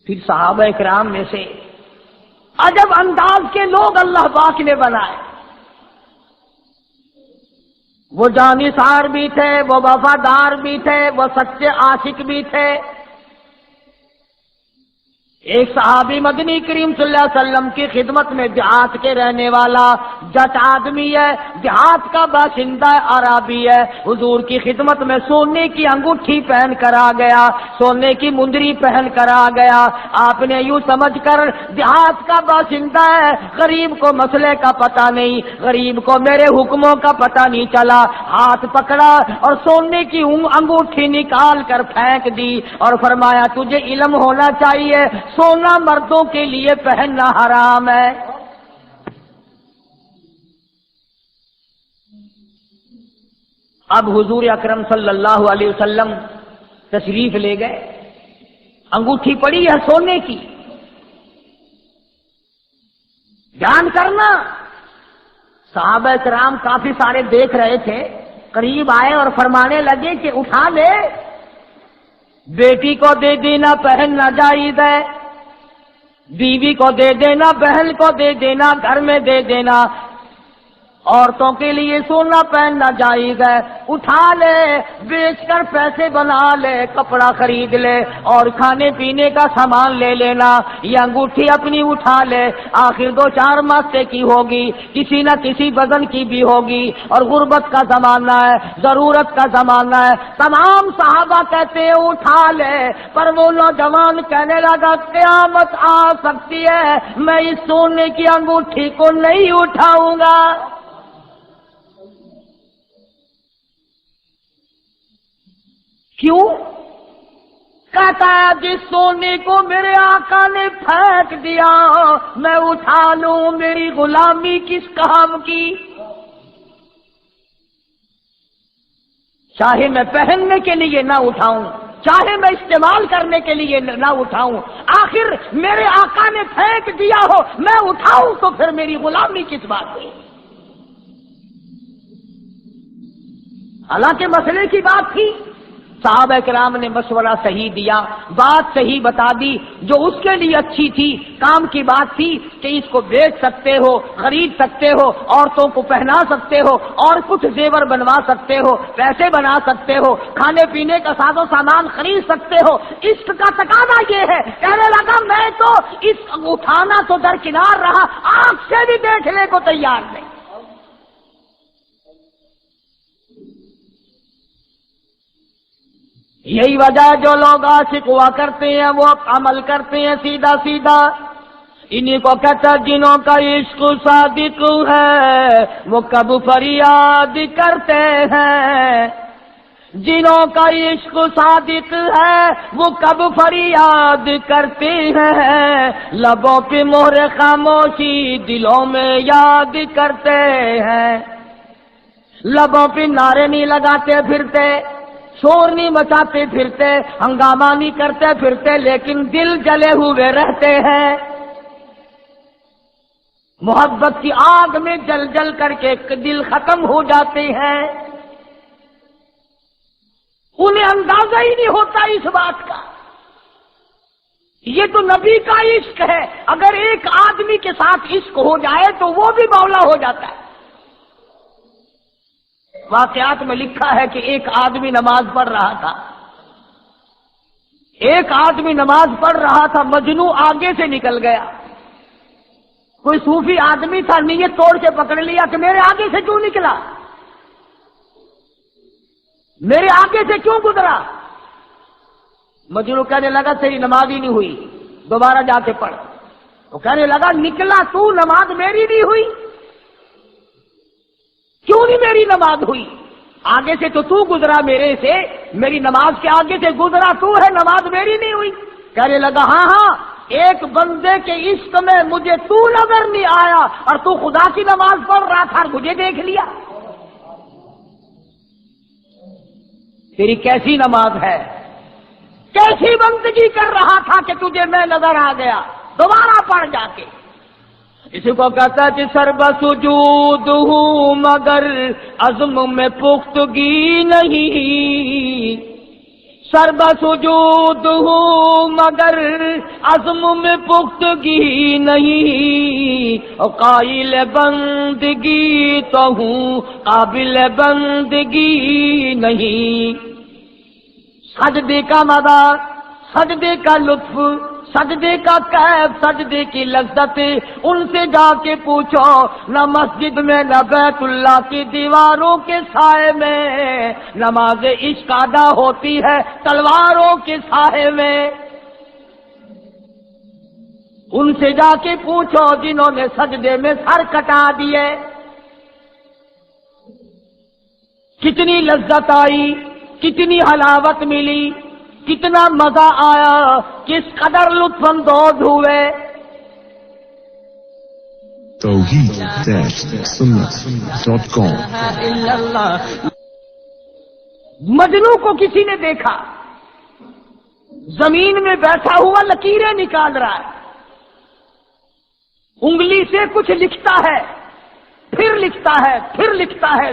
پھر صحابہ کرام میں سے عجب انداز کے لوگ اللہ پاک نے بنائے، وہ جانثار بھی تھے، وہ وفادار بھی تھے، وہ سچے عاشق بھی تھے۔ ایک صحابی مدنی کریم صلی اللہ علیہ وسلم کی خدمت میں دیہات کے رہنے والا جٹ آدمی ہے، دیہات کا باشندہ عربی ہے، حضور کی خدمت میں سونے کی انگوٹھی پہن کر آ گیا، سونے کی مندری پہن کر آ گیا۔ آپ نے یوں سمجھ کر دیہات کا باشندہ ہے، غریب کو مسئلے کا پتہ نہیں، غریب کو میرے حکموں کا پتہ نہیں چلا، ہاتھ پکڑا اور سونے کی انگوٹھی نکال کر پھینک دی اور فرمایا تجھے علم ہونا چاہیے، سونا مردوں کے لیے پہننا حرام ہے۔ اب حضور اکرم صلی اللہ علیہ وسلم تشریف لے گئے، انگوٹھی پڑی ہے سونے کی، دھیان کرنا صحابہ کرام کافی سارے دیکھ رہے تھے، قریب آئے اور فرمانے لگے کہ اٹھا لے، بیٹی کو دے دینا پہننا جائز ہے، بیوی کو دے دینا، بہن کو دے دینا، گھر میں دے دینا، عورتوں کے لیے سونا پہننا جائز ہے، اٹھا لے، بیچ کر پیسے بنا لے، کپڑا خرید لے اور کھانے پینے کا سامان لے لینا، یہ انگوٹھی اپنی اٹھا لے، آخر 2-4 ماسے کی ہوگی، کسی نہ کسی وزن کی بھی ہوگی، اور غربت کا زمانہ ہے، ضرورت کا زمانہ ہے۔ تمام صحابہ کہتے ہیں اٹھا لے، پر وہ نوجوان کہنے لگا قیامت آ سکتی ہے، میں اس سونے کی انگوٹھی کو نہیں اٹھاؤں گا۔ کیوں؟ کہتا ہے جس سونے کو میرے آقا نے پھینک دیا میں اٹھا لوں، میری غلامی کس کام کی؟ چاہے میں پہننے کے لیے نہ اٹھاؤں، چاہے میں استعمال کرنے کے لیے نہ اٹھاؤں، آخر میرے آقا نے پھینک دیا ہو میں اٹھاؤں تو پھر میری غلامی کس بات کی؟ حالانکہ مسئلے کی بات تھی، صحابہ کرام نے مشورہ صحیح دیا، بات صحیح بتا دی، جو اس کے لیے اچھی تھی، کام کی بات تھی کہ اس کو بیچ سکتے ہو، خرید سکتے ہو، عورتوں کو پہنا سکتے ہو، اور کچھ زیور بنوا سکتے ہو، پیسے بنا سکتے ہو، کھانے پینے کا ساز و سامان خرید سکتے ہو، اس کا تقاضا یہ ہے۔ کہنے لگا میں تو اس اٹھانا تو درکنار رہا، آنکھ سے بھی دیکھنے کو تیار نہیں۔ یہی وجہ جو لوگ عاشق ہوا کرتے ہیں وہ عمل کرتے ہیں سیدھا سیدھا، انہیں کو کہتا جنہوں کا عشق صادق ہے وہ کب فریاد کرتے ہیں، جنہوں کا عشق صادق ہے وہ کب فریاد کرتے ہیں، لبوں پہ مہر خاموشی دلوں میں یاد کرتے ہیں، لبوں پہ نعرے نہیں لگاتے پھرتے، شور نہیں مچاتے پھرتے، ہنگامہ نہیں کرتے پھرتے، لیکن دل جلے ہوئے رہتے ہیں، محبت کی آگ میں جل جل کر کے دل ختم ہو جاتے ہیں۔ انہیں اندازہ ہی نہیں ہوتا اس بات کا. یہ تو نبی کا عشق ہے. اگر ایک آدمی کے ساتھ عشق ہو جائے تو وہ بھی مولا ہو جاتا ہے. واقعات میں لکھا ہے کہ ایک آدمی نماز پڑھ رہا تھا. مجنو آگے سے نکل گیا. کوئی صوفی آدمی تھا, نیت توڑ کے پکڑ لیا کہ میرے آگے سے کیوں نکلا, میرے آگے سے کیوں گزرا. مجنو کہنے لگا تیری نماز ہی نہیں ہوئی, دوبارہ جا کے پڑھ. تو کہنے لگا نکلا تو, نماز میری نہیں ہوئی. کیوں نہیں میری نماز ہوئی؟ آگے سے تو گزرا میرے سے, میری نماز کے آگے سے گزرا تو ہے, نماز میری نہیں ہوئی. کہنے لگا ہاں, ایک بندے کے عشق میں مجھے تو نظر نہیں آیا اور تو خدا کی نماز پڑھ رہا تھا اور مجھے دیکھ لیا. تیری کیسی نماز ہے, کیسی بندگی کر رہا تھا کہ تجھے میں نظر آ گیا. دوبارہ پڑھ جا کے. اسی کو کہتا ہے کہ سرب سجود ہوں مگر عزم میں پختگی نہیں. سرب سجود ہوں مگر عزم میں پختگی نہیں. قائل بندگی تو ہوں قابل بندگی نہیں. سجدے کا مزہ, سجدے کا لطف, سجدے کا کیف, سجدے کی لذت ان سے جا کے پوچھو. نہ مسجد میں نہ بیت اللہ کی دیواروں کے سائے میں نماز عشق ادا ہوتی ہے تلواروں کے سائے میں. ان سے جا کے پوچھو جنہوں نے سجدے میں سر کٹا دیے. کتنی لذت آئی, کتنی حلاوت ملی, کتنا مزہ آیا, کس قدر لطف اندوز ہوئے. توحید-سنت.com. مجنو کو کسی نے دیکھا زمین میں بیٹھا ہوا لکیریں نکال رہا ہے, انگلی سے کچھ لکھتا ہے, پھر لکھتا ہے, پھر لکھتا ہے.